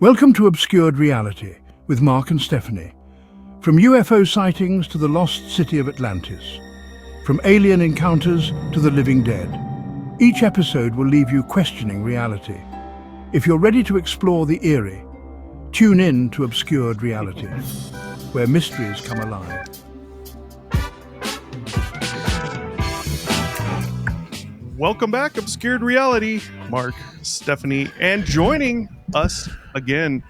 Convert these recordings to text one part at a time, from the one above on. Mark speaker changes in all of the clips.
Speaker 1: Welcome to Obscured Reality with Mark and Stephanie. From UFO sightings to the lost city of Atlantis, from alien encounters to the living dead, each episode will leave you questioning reality. If you're ready to explore the eerie, tune in to Obscured Reality, where mysteries come alive.
Speaker 2: Welcome back, Obscured Reality. Mark, Stephanie, and joining us again.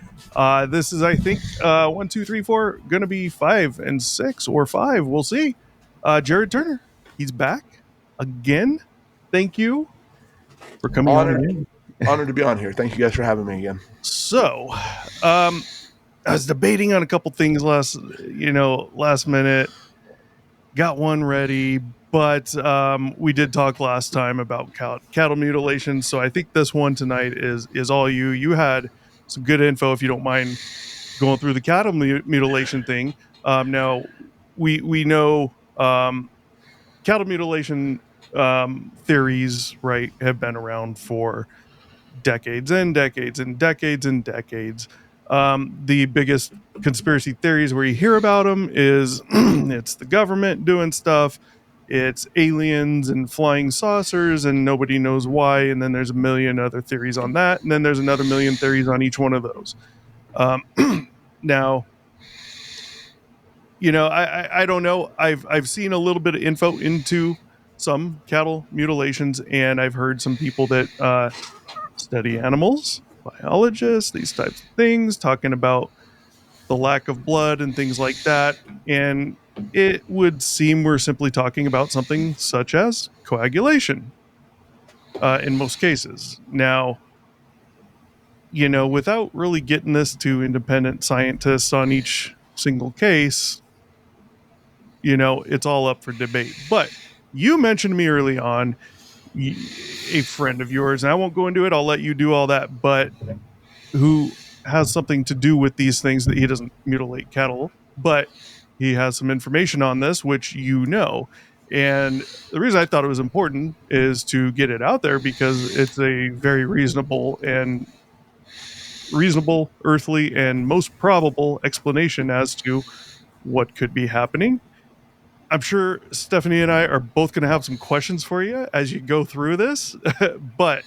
Speaker 2: This is, I think, 1, 2, 3, 4, going to be 5 and 6 or 5. We'll see. Jared Turner, he's back again. Thank you for coming on again.
Speaker 3: Honored to be on here. Thank you guys for having me again.
Speaker 2: So, I was debating on a couple things last minute. Got one ready, but we did talk last time about cattle mutilation. So I think this one tonight is all you. You had some good info, if you don't mind going through the cattle mutilation thing. Now we know cattle mutilation theories, right, have been around for decades and decades and decades and decades. The biggest conspiracy theories where you hear about them is it's the government doing stuff, it's aliens and flying saucers, and nobody knows why. And then there's a million other theories on that, and then there's another million theories on each one of those. Now, I don't know. I've seen a little bit of info into some cattle mutilations, and I've heard some people that study animals, biologists, these types of things, talking about the lack of blood and things like that. And it would seem we're simply talking about something such as coagulation in most cases. Now, without really getting this to independent scientists on each single case, it's all up for debate. But you mentioned to me early on, a friend of yours, and I won't go into it, I'll let you do all that, but who has something to do with these things, that he doesn't mutilate cattle, but he has some information on this, which and the reason I thought it was important is to get it out there because it's a very reasonable, earthly, and most probable explanation as to what could be happening. I'm sure Stephanie and I are both going to have some questions for you as you go through this, but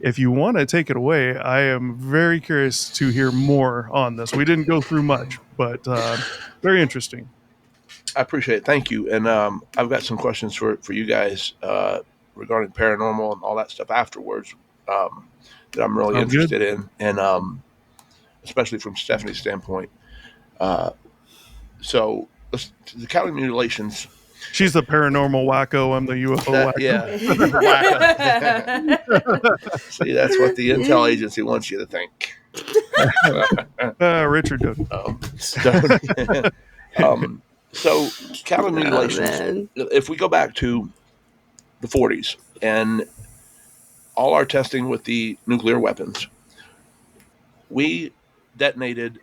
Speaker 2: if you want to take it away, I am very curious to hear more on this. We didn't go through much, but very interesting.
Speaker 3: I appreciate it. Thank you. And I've got some questions for you guys regarding paranormal and all that stuff afterwards that I'm really interested in, and especially from Stephanie's standpoint. So the cattle mutilations.
Speaker 2: She's the paranormal wacko. I'm the UFO wacko.
Speaker 3: Yeah. See, that's what the intel agency wants you to think.
Speaker 2: Richard did.
Speaker 3: So cattle mutilations, if we go back to the 40s and all our testing with the nuclear weapons, we detonated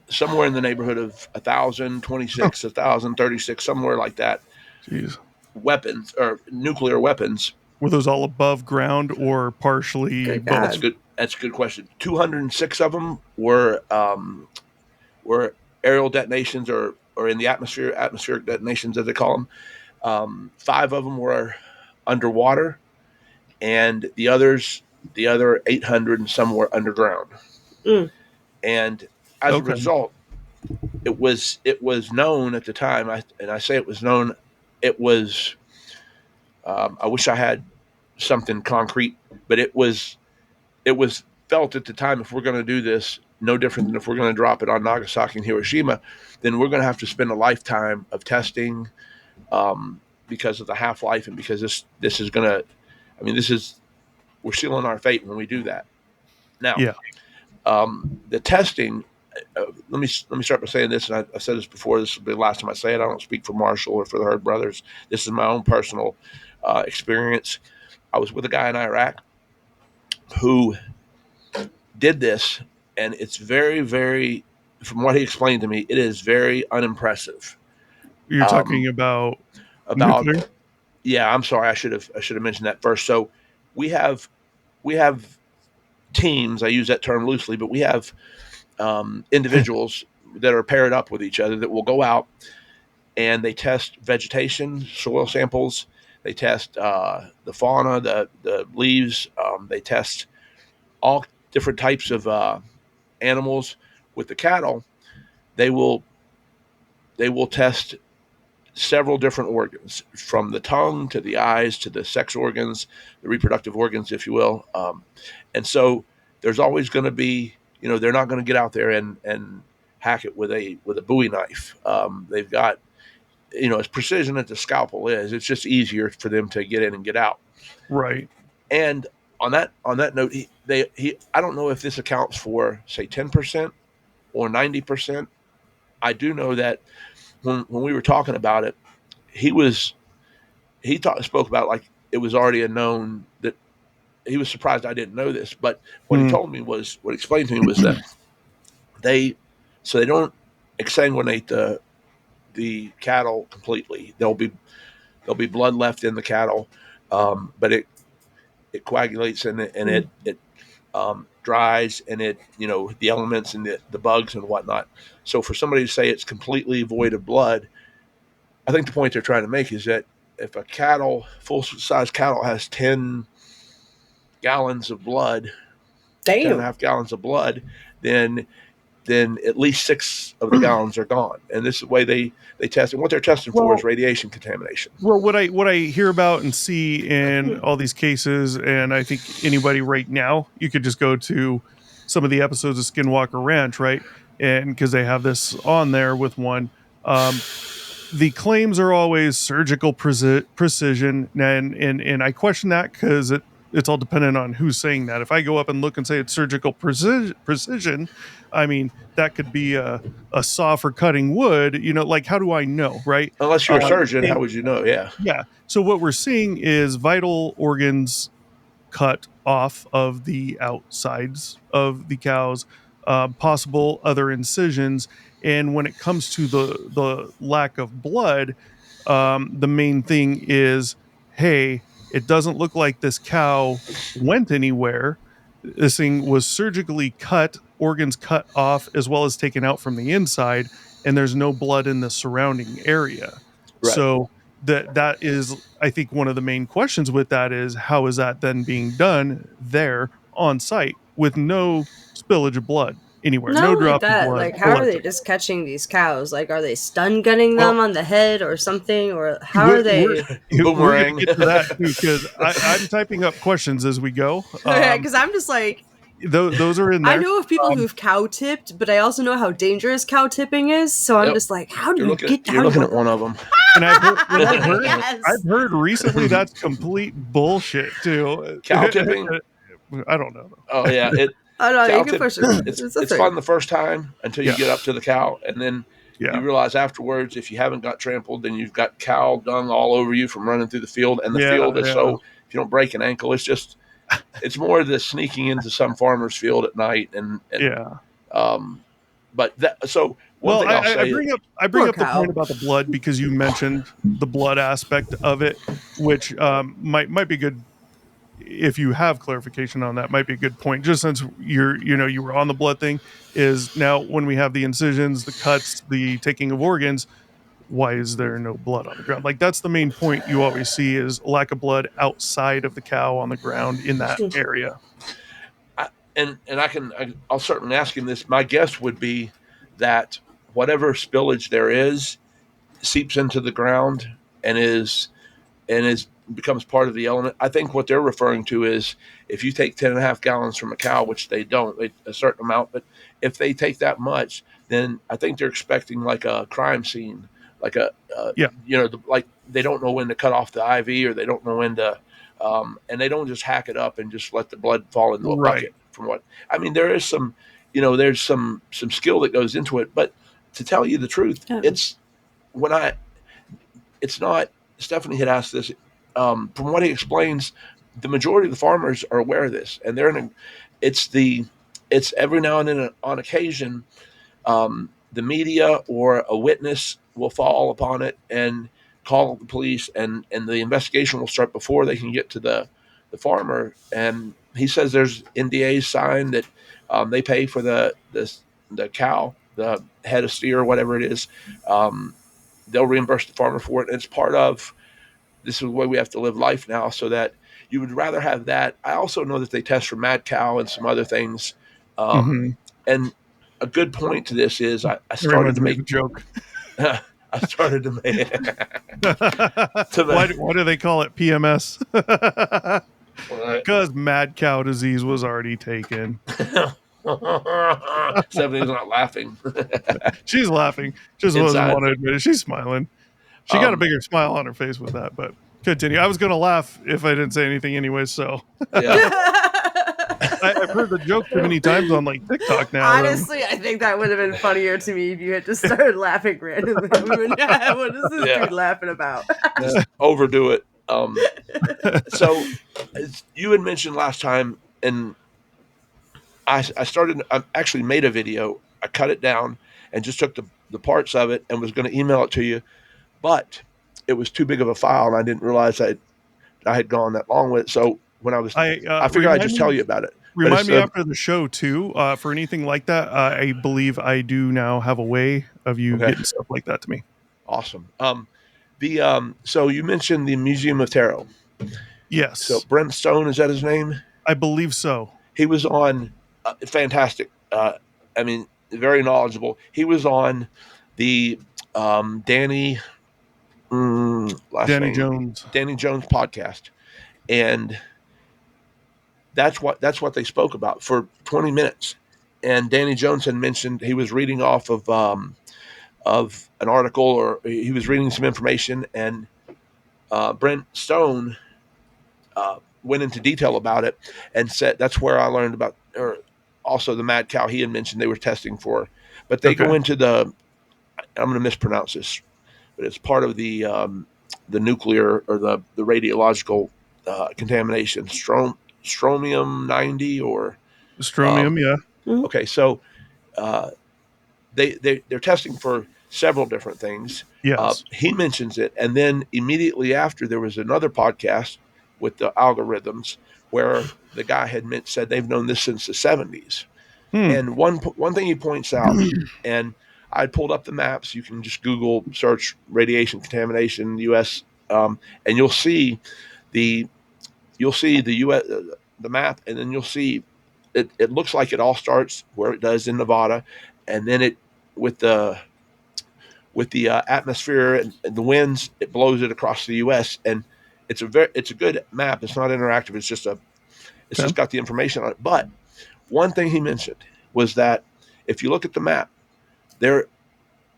Speaker 3: somewhere in the neighborhood of 1,026, 1,036, somewhere like that.
Speaker 2: Jeez.
Speaker 3: Weapons or nuclear weapons.
Speaker 2: Were those all above ground or partially?
Speaker 3: That's good. That's a good question. 206 of them were aerial detonations or in the atmospheric detonations, as they call them. 5 of them were underwater, and the other 800 and some were underground. And as a result, it was known at the time, and I say it was known. It was. I wish I had something concrete, but it was felt at the time, if we're going to do this, no different than if we're going to drop it on Nagasaki and Hiroshima, then we're going to have to spend a lifetime of testing because of the half-life and because this is going to. I mean, we're sealing our fate when we do that. Now, the testing. Let me start by saying this, and I said this before. This will be the last time I say it. I don't speak for Marshall or for the Herd Brothers. This is my own personal experience. I was with a guy in Iraq who did this, and it's very, very, from what he explained to me, it is very unimpressive.
Speaker 2: You're talking about nuclear?
Speaker 3: Yeah, I'm sorry. I should have mentioned that first. So we have teams. I use that term loosely, but we have individuals that are paired up with each other that will go out and they test vegetation, soil samples. They test the fauna, the leaves. They test all different types of animals. With the cattle, they will test several different organs, from the tongue to the eyes to the sex organs, the reproductive organs, if you will. And so there's always going to be, they're not going to get out there and hack it with a Bowie knife. They've got, as precision as the scalpel is, it's just easier for them to get in and get out.
Speaker 2: Right.
Speaker 3: And on that note, I don't know if this accounts for, say, 10% or 90%. I do know that when we were talking about it, he spoke about it like it was already a known, that he was surprised I didn't know this. But what he told me was, what he explained to me was that they don't exsanguinate the cattle completely. There'll be blood left in the cattle, but it coagulates and it dries, and it, the elements and the bugs and whatnot. So for somebody to say it's completely void of blood, I think the point they're trying to make is that if a full size cattle has 10 gallons of blood, 10.5 gallons of blood, then at least 6 of the gallons are gone. And this is the way they test. And what they're testing for is radiation contamination.
Speaker 2: Well, what I hear about and see in all these cases, and I think anybody right now, you could just go to some of the episodes of Skinwalker Ranch, right? And because they have this on there with one, the claims are always surgical precision, and I question that because it's all dependent on who's saying that. If I go up and look and say it's surgical precision, I mean, that could be a saw for cutting wood, like, how do I know, right?
Speaker 3: Unless you're a surgeon, how would you know? Yeah.
Speaker 2: Yeah. So what we're seeing is vital organs cut off of the outsides of the cows, possible other incisions. And when it comes to the lack of blood, the main thing is, hey, it doesn't look like this cow went anywhere. This thing was surgically cut, organs cut off, as well as taken out from the inside, and there's no blood in the surrounding area.
Speaker 3: Right.
Speaker 2: So that is, I think, one of the main questions with that is, how is that then being done there on site with no spillage of blood anywhere?
Speaker 4: Not
Speaker 2: no
Speaker 4: only
Speaker 2: drop
Speaker 4: that,
Speaker 2: of blood.
Speaker 4: like, how are they just catching these cows? Like, are they stun gunning them on the head or something? Or how are they?
Speaker 2: We're going to get to that too, because I'm typing up questions as we go.
Speaker 4: Because I'm just like,
Speaker 2: those are in there.
Speaker 4: I know of people who've cow tipped, but I also know how dangerous cow tipping is. So I'm just like, how do you get?
Speaker 3: You're looking at one of them.
Speaker 2: And I've heard recently that's complete bullshit too.
Speaker 3: Cow tipping?
Speaker 2: I don't know.
Speaker 3: Oh yeah,
Speaker 4: oh no, you can push it.
Speaker 3: It's fun the first time until you get up to the cow, and then you realize afterwards, if you haven't got trampled, then you've got cow dung all over you from running through the field, and the field is so, if you don't break an ankle, it's more the sneaking into some farmer's field at night, but that, so one thing I'll say,
Speaker 2: I bring up the point about the blood because you mentioned the blood aspect of it, which might be good. If you have clarification on that, might be a good point. Just since you were on the blood thing, is now when we have the incisions, the cuts, the taking of organs, why is there no blood on the ground? Like, that's the main point you always see, is lack of blood outside of the cow on the ground in that area.
Speaker 3: I'll certainly ask him this. My guess would be that whatever spillage there is seeps into the ground and becomes part of the element. I think what they're referring to is, if you take 10.5 gallons from a cow, which they don't, a certain amount, but if they take that much, then I think they're expecting like a crime scene, like like they don't know when to cut off the IV, or they don't know when to, and they don't just hack it up and just let the blood fall into a bucket. From what I mean, there is some, there's some skill that goes into it, but to tell you the truth, it's not. Stephanie had asked this. From what he explains, the majority of the farmers are aware of this, and it's every now and then, on occasion, the media or a witness will fall upon it and call the police, and the investigation will start before they can get to the farmer, and he says there's NDAs signed that they pay for the cow, the head of steer, whatever it is. They'll reimburse the farmer for it. And it's part of this is the way we have to live life now, so that you would rather have that. I also know that they test for mad cow and some other things.
Speaker 2: Mm-hmm.
Speaker 3: And a good point to this is I
Speaker 2: It
Speaker 3: started
Speaker 2: reminds
Speaker 3: to
Speaker 2: me of
Speaker 3: make
Speaker 2: a joke.
Speaker 3: I started to make
Speaker 2: Why do they call it PMS?
Speaker 3: What?
Speaker 2: Because mad cow disease was already taken.
Speaker 3: Stephanie's not laughing
Speaker 2: She's laughing. Just wasn't
Speaker 3: inside.
Speaker 2: want to admit it. She's smiling. She got a bigger smile on her face with that, but continue. I was going to laugh if I didn't say anything anyway, so.
Speaker 3: Yeah.
Speaker 2: I've heard the joke too many times on like TikTok now.
Speaker 4: Honestly, I think that would have been funnier to me if you had just started laughing randomly. What is this dude laughing about?
Speaker 3: Just overdo it. So you had mentioned last time, and I actually made a video. I cut it down and just took the parts of it and was going to email it to you, but it was too big of a file, and I didn't realize I had gone that long with it. So when I figured I'd just tell you about it.
Speaker 2: Remind me after the show too, for anything like that. I believe I do now have a way of you getting stuff like that to me.
Speaker 3: Awesome. So you mentioned the Museum of Tarot.
Speaker 2: Yes.
Speaker 3: So Brent Stone, is that his name?
Speaker 2: I believe so.
Speaker 3: He was on fantastic. I mean, very knowledgeable. He was on the Danny Jones podcast, and that's what they spoke about for 20 minutes. And Danny Jones had mentioned he was reading off of an article, or he was reading some information, and Brent Stone went into detail about it and said that's where I learned about, or also the mad cow he had mentioned they were testing for. But they go into I'm going to mispronounce this, but it's part of the nuclear or the radiological contamination, strontium 90 or
Speaker 2: strontium, yeah.
Speaker 3: Okay, so they're testing for several different things.
Speaker 2: Yes.
Speaker 3: He mentions it, and then immediately after there was another podcast with the algorithms where the guy had said they've known this since the 70s. And one thing he points out, and I pulled up the maps. You can just Google search radiation contamination U.S. And you'll see the U.S. The map, and then you'll see it looks like it all starts where it does in Nevada, and then it with the atmosphere and the winds, it blows it across the U.S. And it's a good map. It's not interactive. It's just just got the information on it. But one thing he mentioned was that if you look at the map, there's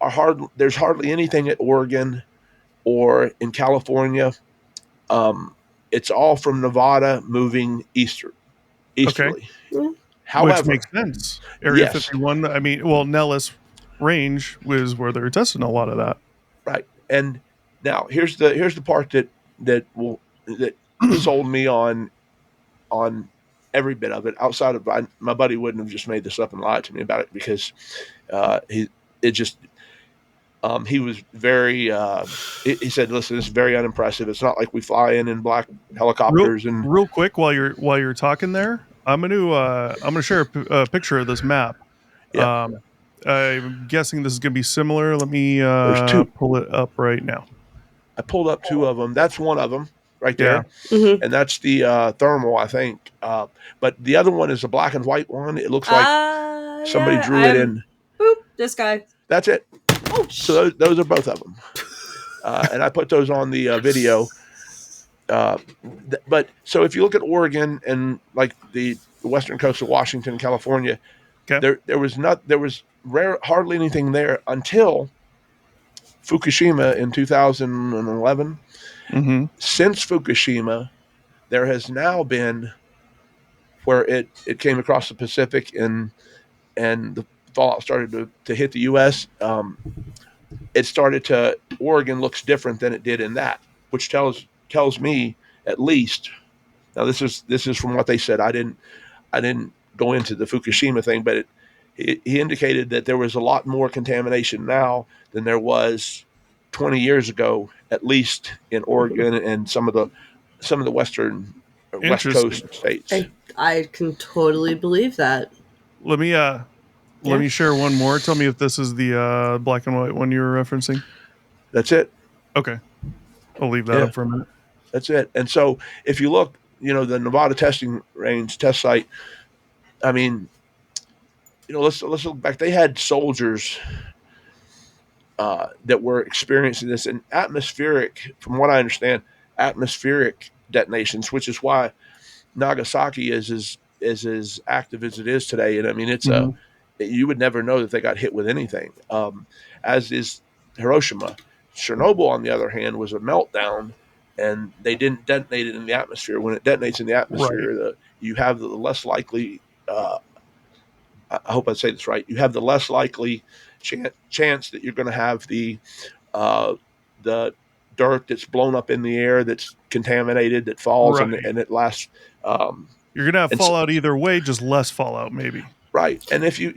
Speaker 3: hardly anything at Oregon or in California. It's all from Nevada moving easterly.
Speaker 2: Okay.
Speaker 3: However,
Speaker 2: which makes sense. Area 51. I mean, well, Nellis Range was where they were testing a lot of that.
Speaker 3: Right. And now here's the part that sold me on every bit of it. Outside of my buddy wouldn't have just made this up and lied to me about it, because he was very he said, listen, this is very unimpressive. It's not like we fly in black helicopters.
Speaker 2: Real quick, while you're talking there, I'm gonna share a picture of this map.
Speaker 3: Yeah.
Speaker 2: I'm guessing this is gonna be similar. Let me pull it up right now.
Speaker 3: I pulled up two of them. That's one of them right there. Yeah. And that's the thermal, I think. But the other one is a black and white one. It looks like somebody drew it in.
Speaker 4: Boop, this guy.
Speaker 3: That's it. Oh, so those are both of them. And I put those on the video. But so if you look at Oregon and like the western coast of Washington, California, there was hardly anything there until Fukushima in 2011.
Speaker 2: Mm-hmm.
Speaker 3: Since Fukushima, there has now been where it came across the Pacific and the fallout started to hit the U.S. Oregon looks different than it did in that, which tells me at least. Now this is from what they said. I didn't go into the Fukushima thing, but he indicated that there was a lot more contamination now than there was 20 years ago, at least in Oregon and some of the west coast states.
Speaker 4: Hey, I can totally believe that.
Speaker 2: Let me share one more. Tell me if this is the black and white one you were referencing.
Speaker 3: That's it.
Speaker 2: Okay, I'll leave that
Speaker 3: Yeah.
Speaker 2: up for a minute.
Speaker 3: That's it. And so if you look, the Nevada testing range test site, I mean, let's look back. They had soldiers that were experiencing this in atmospheric, from what I understand, atmospheric detonations, which is why Nagasaki is as active as it is today. And I mean,
Speaker 2: Mhm.
Speaker 3: you would never know that they got hit with anything, as is Hiroshima. Chernobyl, on the other hand, was a meltdown, and they didn't detonate it in the atmosphere. When it detonates in the
Speaker 2: Right.
Speaker 3: atmosphere, you have the less likely. I hope I say this right. You have the less likely chance that you're going to have uh, the dirt that's blown up in the air that's contaminated that falls
Speaker 2: Right.
Speaker 3: and it lasts. Um,
Speaker 2: You're gonna have
Speaker 3: and so,
Speaker 2: fallout either way, just less fallout, maybe.
Speaker 3: right, and if people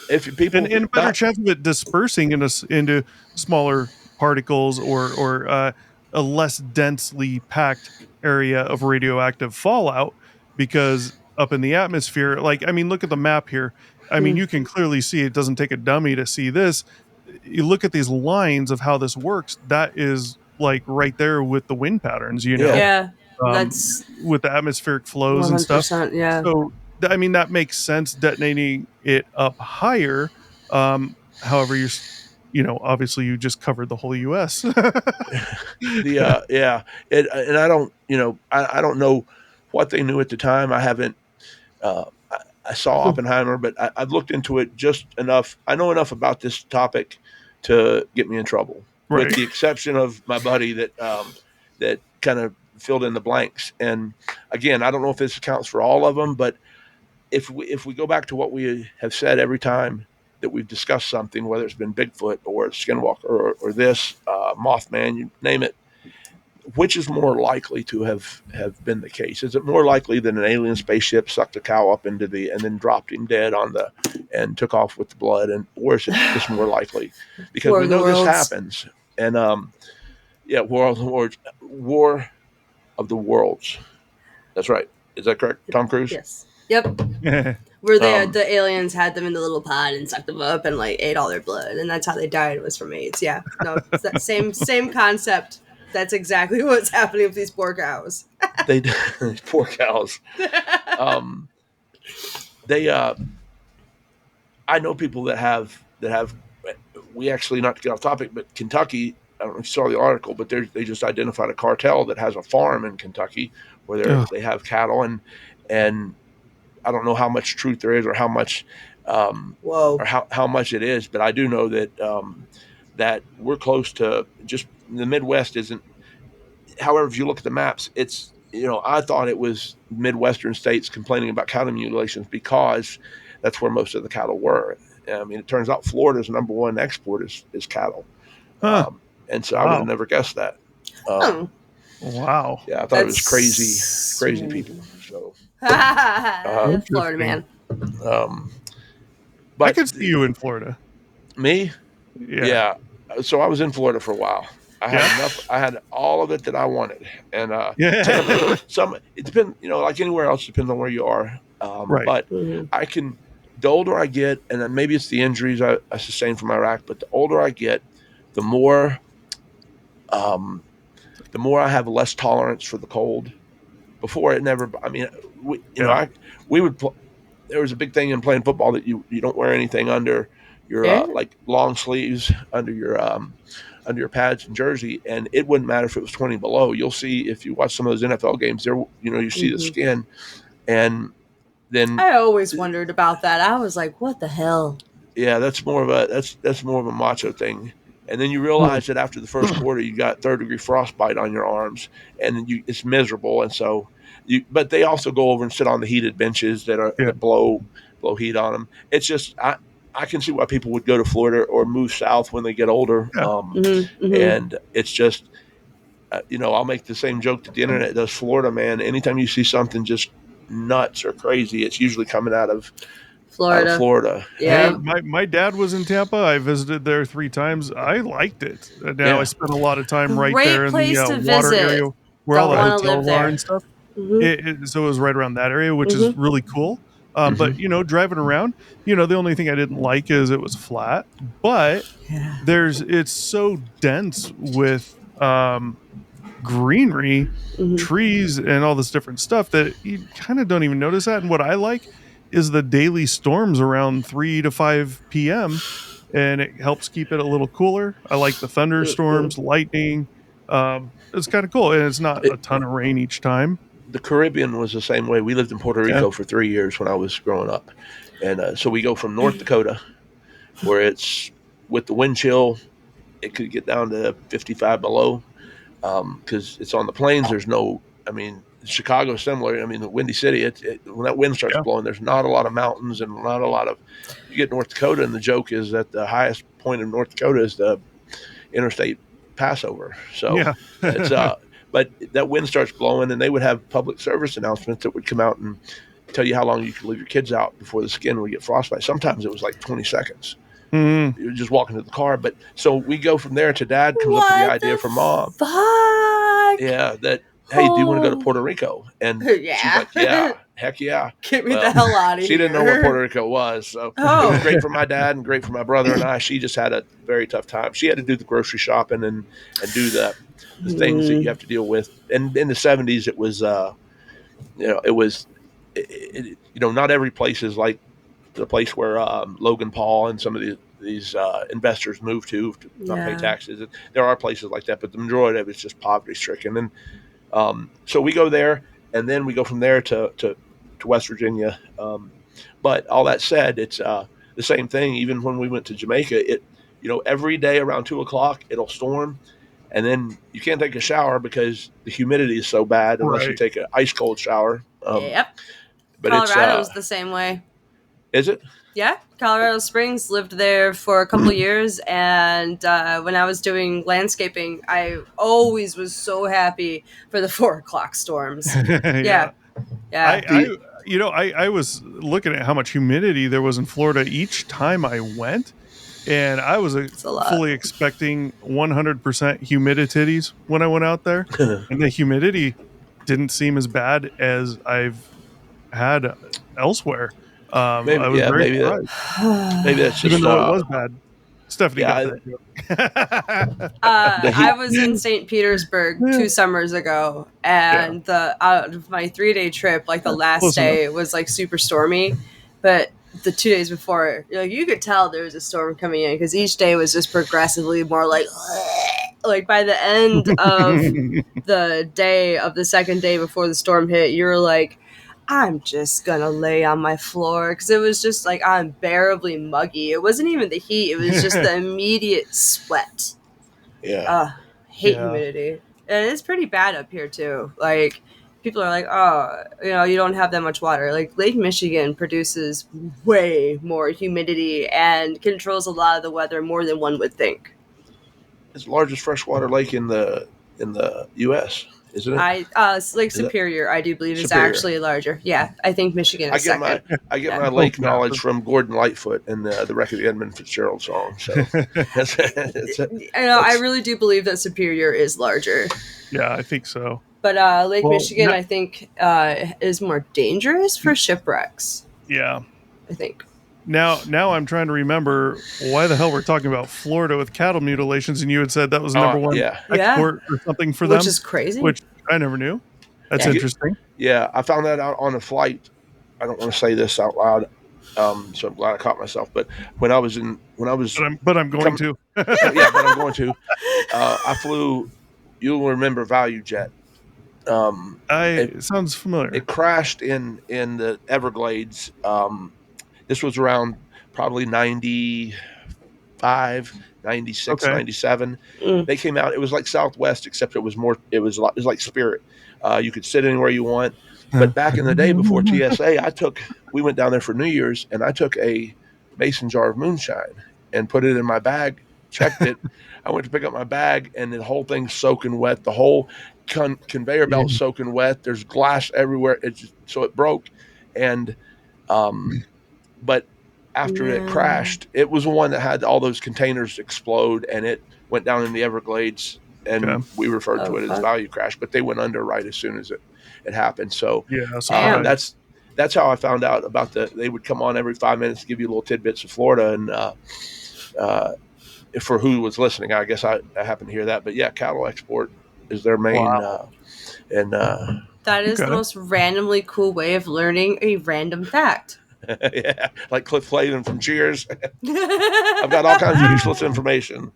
Speaker 2: And a better
Speaker 3: not
Speaker 2: chance of it dispersing into smaller particles or a less densely packed area of radioactive fallout, because up in the atmosphere, like, I mean, look at the map here. I mean,
Speaker 4: Hmm.
Speaker 2: you can clearly see, it doesn't take a dummy to see this. You look at these lines of how this works, that is like right there with the wind patterns,
Speaker 3: Yeah.
Speaker 4: Yeah,
Speaker 2: um,
Speaker 4: that's
Speaker 2: with the atmospheric flows and stuff.
Speaker 4: 100%. Yeah.
Speaker 2: So, I mean, that makes sense, detonating it up higher. However, obviously you just covered the whole U.S.
Speaker 3: yeah, and I don't I don't know what they knew at the time. I haven't. I saw Oppenheimer, but I've looked into it just enough. I know enough about this topic to get me in trouble, with
Speaker 2: Right.
Speaker 3: the exception of my buddy that kind of filled in the blanks. And again, I don't know if this accounts for all of them, but if we go back to what we have said every time that we've discussed something, whether it's been Bigfoot or Skinwalker or this Mothman, you name it, which is more likely to have been the case? Is it more likely that an alien spaceship sucked a cow up into and then dropped him dead and took off with the blood, or is it just more likely? Because
Speaker 4: War
Speaker 3: we
Speaker 4: of the
Speaker 3: know this
Speaker 4: Worlds.
Speaker 3: happens, and War of the Worlds, War of the Worlds. That's right. Is that correct, Tom Cruise?
Speaker 4: Yes. Yep.
Speaker 2: Yeah.
Speaker 4: Where
Speaker 3: Um,
Speaker 4: the aliens had them in the little pod and sucked them up and like ate all their blood, and that's how they died, was from AIDS. Yeah. No, it's that same concept. That's exactly what's happening with these poor cows.
Speaker 3: they poor cows. Um, they I know people that have we actually, not to get off topic, but Kentucky, I don't know if you saw the article, but they just identified a cartel that has a farm in Kentucky where
Speaker 2: Ugh.
Speaker 3: they have cattle, and I don't know how much truth there is, or how much
Speaker 4: Whoa.
Speaker 3: or how much it is, but I do know that that we're close to, just the Midwest isn't. However, if you look at the maps, it's, I thought it was Midwestern states complaining about cattle mutilations because that's where most of the cattle were. I mean, it turns out Florida's number one export is cattle,
Speaker 2: Huh.
Speaker 3: and so I would have
Speaker 2: Wow.
Speaker 3: never guessed that.
Speaker 4: Oh,
Speaker 2: Wow.
Speaker 3: Yeah, I thought it was
Speaker 4: that's
Speaker 3: crazy people. So,
Speaker 4: Florida man.
Speaker 3: um,
Speaker 2: I
Speaker 3: but
Speaker 2: could see you in Florida.
Speaker 3: me,
Speaker 2: Yeah.
Speaker 3: yeah. So I was in Florida for a while. I had
Speaker 2: Yeah.
Speaker 3: enough. I had all of it that I wanted, and
Speaker 2: Yeah.
Speaker 3: Tampa, it depends. Like anywhere else, depends on where you are.
Speaker 2: Right.
Speaker 3: But
Speaker 4: Mhm.
Speaker 3: I can. The older I get, and then maybe it's the injuries I sustained from Iraq, but the older I get, the more, the more I have less tolerance for the cold. Before, it never. I mean,
Speaker 2: Yeah.
Speaker 3: we would. There was a big thing in playing football that you don't wear anything under your
Speaker 4: Yeah.
Speaker 3: like long sleeves under your pads and jersey, and it wouldn't matter if it was 20 below. You'll see, if you watch some of those NFL games, there you see the
Speaker 4: Mhm.
Speaker 3: skin, and then
Speaker 4: I always wondered about that. I was like, what the hell?
Speaker 3: yeah, that's more of a macho thing. And then you realize that after the first quarter, you got third-degree frostbite on your arms, and it's miserable. And so, but they also go over and sit on the heated benches
Speaker 2: Yeah.
Speaker 3: that blow heat on them. It's just I can see why people would go to Florida or move south when they get older.
Speaker 2: Yeah.
Speaker 3: And it's just I'll make the same joke that the internet does. Florida, man, anytime you see something just nuts or crazy, it's usually coming out of Florida.
Speaker 4: Yeah.
Speaker 2: My dad was in Tampa. I visited there 3 times. I liked it. Now
Speaker 3: Yeah.
Speaker 2: I spent a lot of time right
Speaker 4: Great
Speaker 2: there in
Speaker 4: place
Speaker 2: the
Speaker 4: to
Speaker 2: water
Speaker 4: visit.
Speaker 2: area where all
Speaker 4: Don't
Speaker 2: the
Speaker 4: wanna
Speaker 2: hotels
Speaker 4: live there.
Speaker 2: are and stuff. So it was right around that area, which is
Speaker 4: Mm-hmm.
Speaker 2: really cool. But driving around, the only thing I didn't like is it was flat. But
Speaker 4: Yeah.
Speaker 2: it's so dense with greenery,
Speaker 4: Mm-hmm.
Speaker 2: trees, and all this different stuff that you kind of don't even notice that. And what I like is the daily storms around 3 to 5 p.m., and it helps keep it a little cooler. I like the thunderstorms, lightning. It's kind of cool, and it's not a ton of rain each time.
Speaker 3: The Caribbean was the same way. We lived in Puerto
Speaker 2: Yeah.
Speaker 3: Rico for 3 years when I was growing up, and so we go from North Dakota, where it's with the wind chill, it could get down to 55 below, because it's on the plains. There's no, I mean, Chicago's similar. I mean, the Windy City, when that wind starts
Speaker 2: Yeah.
Speaker 3: blowing, there's not a lot of mountains and not a lot of. You get North Dakota, and the joke is that the highest point of North Dakota is the interstate passover. So
Speaker 2: Yeah.
Speaker 3: it's but that wind starts blowing, and they would have public service announcements that would come out and tell you how long you could leave your kids out before the skin would get frostbite. Sometimes it was like 20 seconds.
Speaker 2: Mhm.
Speaker 3: You were just walking to the car. But so we go from there to Dad comes up with the idea from Mom.
Speaker 4: Fuck?
Speaker 3: Yeah, that hey, do you want to go to Puerto Rico? And
Speaker 4: Yeah.
Speaker 3: she's like, yeah, heck yeah.
Speaker 4: Get me the hell out of here.
Speaker 3: She didn't know what Puerto Rico was, so it was great for my dad and great for my brother and I. She just had a very tough time. She had to do the grocery shopping and do the things that you have to deal with. And in the 70s, it was not every place is like the place where Logan Paul and some of these investors move to not pay taxes. There are places like that, but the majority of it's just poverty stricken. And so we go there, and then we go from there to West Virginia. But all that said, it's the same thing. Even when we went to Jamaica, every day around 2:00 it'll storm, and then you can't take a shower because the humidity is so bad unless you take an ice cold shower.
Speaker 4: Yep.
Speaker 3: But
Speaker 4: Colorado's the same way.
Speaker 3: Is it?
Speaker 4: Yeah, Colorado Springs. Lived there for a couple of years, and when I was doing landscaping, I always was so happy for the 4:00 storms. Yeah.
Speaker 2: I was looking at how much humidity there was in Florida each time I went, and I was fully expecting 100% humidities when I went out there, and the humidity didn't seem as bad as I've had elsewhere.
Speaker 3: Maybe that's just
Speaker 2: even though it was bad. Stephanie got
Speaker 3: that.
Speaker 4: I was in St. Petersburg 2 summers ago, and out of my 3-day trip, like the last day was like super stormy, but the 2 days before, you could tell there was a storm coming in because each day was just progressively more like by the end of the day of the second day before the storm hit, you're like, I'm just gonna lay on my floor, because it was just like unbearably muggy. It wasn't even the heat, it was just the immediate sweat. Hate humidity. And it's pretty bad up here too. Like, people are like, oh, you don't have that much water. Like, Lake Michigan produces way more humidity and controls a lot of the weather more than one would think.
Speaker 3: It's the largest freshwater lake in the U.S., isn't it?
Speaker 4: Lake Superior, I do believe, is actually larger. Yeah, I think Michigan is second.
Speaker 3: I get my lake knowledge from Gordon Lightfoot and the Wreck of the Edmund Fitzgerald song. So
Speaker 4: I really do believe that Superior is larger.
Speaker 2: Yeah, I think so.
Speaker 4: But Lake Michigan, I think, is more dangerous for shipwrecks.
Speaker 2: Yeah,
Speaker 4: I think.
Speaker 2: Now I'm trying to remember why the hell we're talking about Florida with cattle mutilations, and you had said that was number one export or something for them,
Speaker 4: which is crazy.
Speaker 2: Which I never knew. That's interesting.
Speaker 3: Yeah, I found that out on a flight. I don't want to say this out loud, so I'm glad I caught myself. But when I was,
Speaker 2: but I'm going to.
Speaker 3: I flew. You'll remember ValueJet.
Speaker 2: It sounds familiar.
Speaker 3: It crashed in the Everglades. This was around probably 95, 96, 97. They came out. It was like Southwest, except it was like Spirit. You could sit anywhere you want. But back in the day before TSA, we went down there for New Year's, and I took a mason jar of moonshine and put it in my bag, checked it. I went to pick up my bag, and the whole thing's soaking wet. The whole conveyor belt soaking wet. There's glass everywhere. So it broke. And but after it crashed, it was the one that had all those containers explode, and it went down in the Everglades, and we referred to it as value crash. But they went under right as soon as it. it happened. So
Speaker 2: Yeah, surprised.
Speaker 3: that's how I found out about they would come on every 5 minutes to give you little tidbits of Florida. And for who was listening, I guess I happened to hear that. But yeah, cattle export is their main.
Speaker 2: Wow.
Speaker 3: And
Speaker 4: That is the
Speaker 2: Okay.
Speaker 4: most randomly cool way of learning a random fact.
Speaker 3: yeah, like Cliff Clavin from Cheers. I've got all kinds of useless information.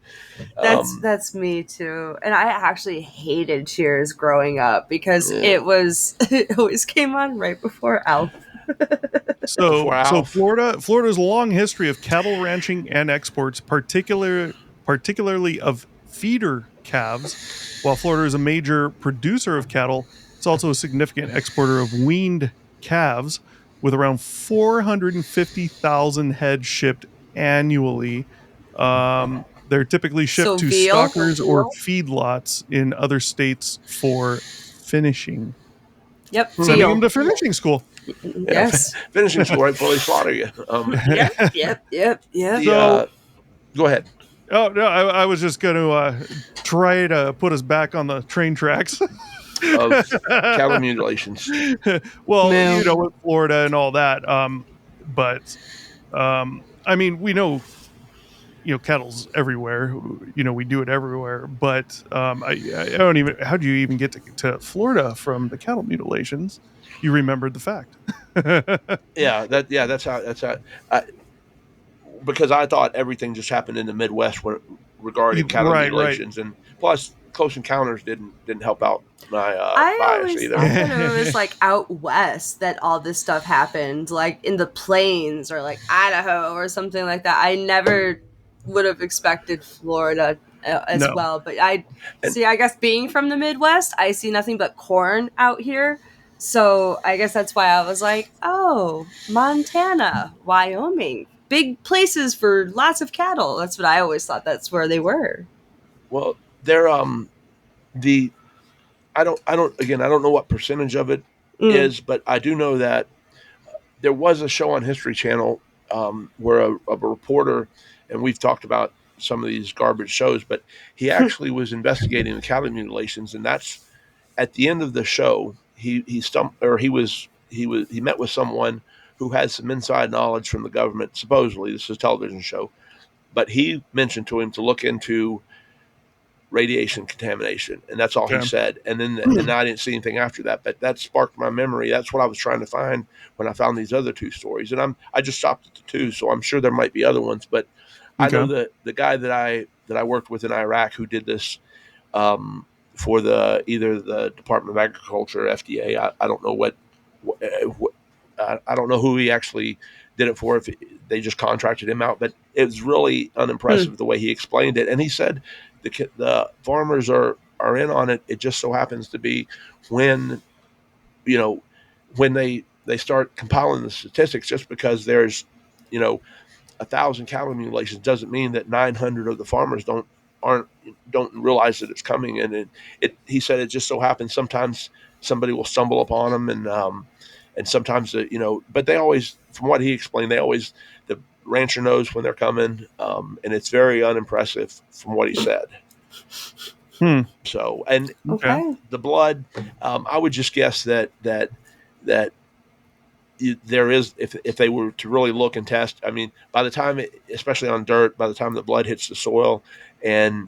Speaker 4: That's me too. And I actually hated Cheers growing up because
Speaker 3: Yeah.
Speaker 4: it always came on right before Alf.
Speaker 3: Before
Speaker 2: So
Speaker 3: Alf.
Speaker 2: Florida's long history of cattle ranching and exports, particularly of feeder calves. While Florida is a major producer of cattle, it's also a significant exporter of weaned calves, with around 450,000 head shipped annually. They're typically shipped
Speaker 4: So
Speaker 2: to
Speaker 4: veal?
Speaker 2: stockers or feedlots in other states for finishing.
Speaker 4: Yep,
Speaker 2: Sending them
Speaker 4: veal.
Speaker 2: to finishing school.
Speaker 3: Yeah,
Speaker 4: Yes.
Speaker 3: finishing school right before they slaughter you.
Speaker 4: Yep.
Speaker 2: So,
Speaker 3: Go ahead.
Speaker 2: oh no, I was just going to try to put us back on the train tracks.
Speaker 3: Of cattle mutilations.
Speaker 2: Well,
Speaker 4: No.
Speaker 2: with Florida and all that. But I mean, we know, cattle's everywhere. We do it everywhere. But I don't even. How do you even get to Florida from the cattle mutilations? You remembered the fact.
Speaker 3: That's how. I, because I thought everything just happened in the Midwest regarding cattle
Speaker 2: Right.
Speaker 3: mutilations, and plus Close Encounters didn't help out my
Speaker 4: I
Speaker 3: bias
Speaker 4: always
Speaker 3: either.
Speaker 4: thought that it was like out west that all this stuff happened, like in the plains or like Idaho or something like that. I never would have expected Florida as
Speaker 2: No.
Speaker 4: well. But I guess being from the Midwest, I see nothing but corn out here. So I guess that's why I was like, oh, Montana, Wyoming, big places for lots of cattle. That's what I always thought that's where they were.
Speaker 3: Well, they're the I don't know what percentage of it is, but I do know that there was a show on History Channel where a reporter, and we've talked about some of these garbage shows, but he actually was investigating the cattle mutilations, and that's at the end of the show. He met with someone who had some inside knowledge from the government. Supposedly, this is a television show, but he mentioned to him to look into radiation contamination, and that's all he
Speaker 2: Okay.
Speaker 3: said. And then I didn't see anything after that, but that sparked my memory. That's what I was trying to find when I found these other two stories, and I just stopped at the two, so I'm sure there might be other ones. But I know
Speaker 2: Okay.
Speaker 3: that the guy that I worked with in Iraq who did this for either the Department of Agriculture or FDA. I don't know what I don't know who he actually did it for. If they just contracted him out, but it was really unimpressive the way he explained it. And he said the farmers are in on it. It just so happens to be when when they start compiling the statistics. Just because there's 1,000 cattle mutilations doesn't mean that 900 of the farmers don't realize that it's coming. And he said it just so happens sometimes somebody will stumble upon them, and sometimes but they always, from what he explained, the rancher knows when they're coming, and it's very unimpressive from what he said. So, and
Speaker 4: Okay.
Speaker 3: the blood, I would just guess that there is, if they were to really look and test, I mean, by the time especially on dirt, by the time the blood hits the soil, and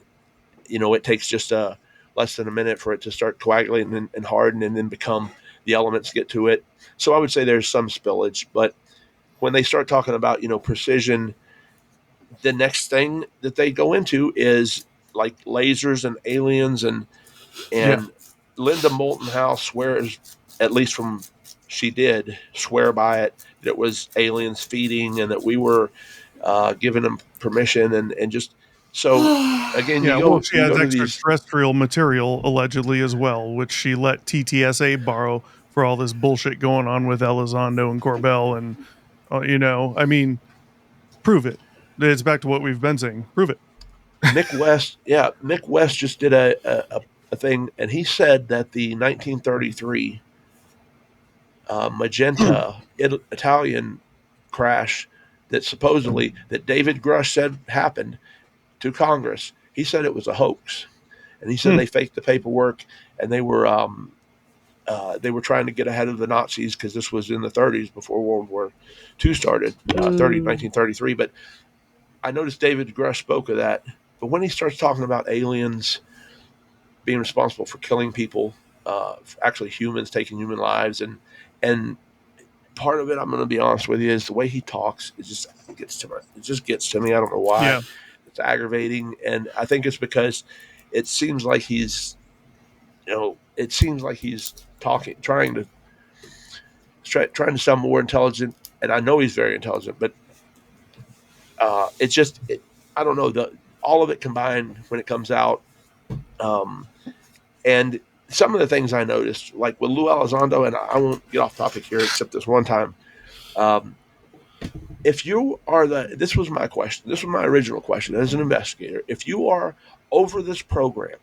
Speaker 3: it takes just less than a minute for it to start coagulating and harden, and then become, the elements get to it. So I would say there's some spillage. But when they start talking about precision, the next thing that they go into is like lasers and aliens, and
Speaker 2: Yeah.
Speaker 3: Linda Moulton House swears, at least from she did swear by it, that it was aliens feeding, and that we were giving them permission, and just so again,
Speaker 2: Yeah, well, she
Speaker 3: you
Speaker 2: has
Speaker 3: go to these.
Speaker 2: extraterrestrial material allegedly as well, which she let TTSA borrow for all this bullshit going on with Elizondo and Corbell, and I mean, prove it. It's back to what we've been saying. Prove it.
Speaker 3: Mick West just did a thing, and he said that the 1933 Magenta Italian crash that David Grush said happened to Congress. He said it was a hoax, and he said they faked the paperwork, and they were they were trying to get ahead of the Nazis because this was in the 30s before World War II started, 1933. But I noticed David Grush spoke of that. But when he starts talking about aliens being responsible for killing people, actually humans taking human lives, and part of it, I'm going to be honest with you, is the way he talks. It just gets to me. It just gets to me. I don't know why.
Speaker 2: Yeah.
Speaker 3: It's aggravating, and I think it's because it seems like he's, it seems like he's talking, trying to sound more intelligent, and I know he's very intelligent, but it's just, I don't know, all of it combined when it comes out, and some of the things I noticed, like with Lou Elizondo, and I won't get off topic here except this one time. If you are this was my question, this was my original question as an investigator. If you are over this program,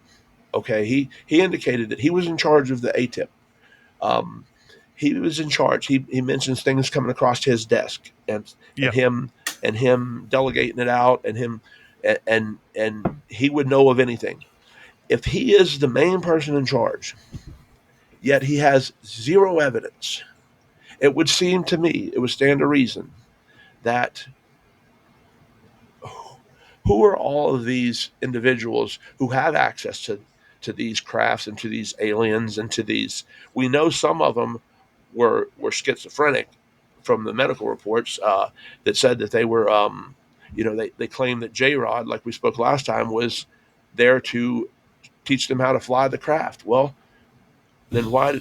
Speaker 3: okay, he indicated that he was in charge of the ATIP. He was in charge. He mentions things coming across his desk, and him delegating it out, and him and he would know of anything. If he is the main person in charge, yet he has zero evidence, it would seem to me, it would stand to reason that who are all of these individuals who have access to these crafts and to these aliens and to these? We know some of them were schizophrenic from the medical reports that said that they were, they claim that J-Rod, like we spoke last time, was there to teach them how to fly the craft. Well, then why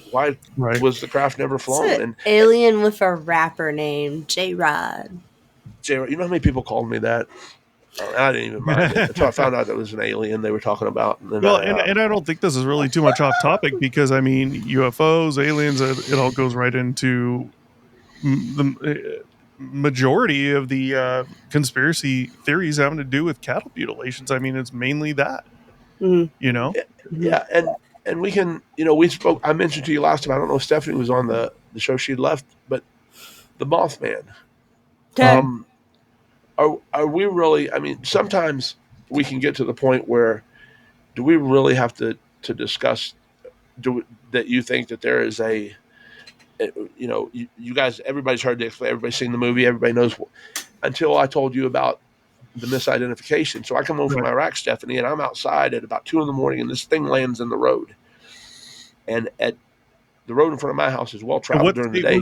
Speaker 2: Right.
Speaker 3: was the craft never flown?
Speaker 4: It's an alien with a rapper named J-Rod.
Speaker 3: J-Rod, you know how many people called me that? I didn't even mind it until I found out that it was an alien they were talking about. And then
Speaker 2: and I don't think this is really too much off topic because, I mean, UFOs, aliens, it all goes right into the majority of the conspiracy theories having to do with cattle mutilations. I mean, it's mainly that,
Speaker 3: Yeah, and we can, we spoke. I mentioned to you last time. I don't know if Stephanie was on the show. She left, but the Mothman.
Speaker 4: Okay.
Speaker 3: Are we really? I mean, sometimes we can get to the point where, do we really have to discuss? That you think that there is a, you guys, everybody's heard the explanation, everybody's seen the movie, everybody knows. Until I told you about the misidentification. So I come home from Iraq, Stephanie, and I'm outside at about 2 a.m, and this thing lands in the road. And at the road in front of my house is well traveled during the day.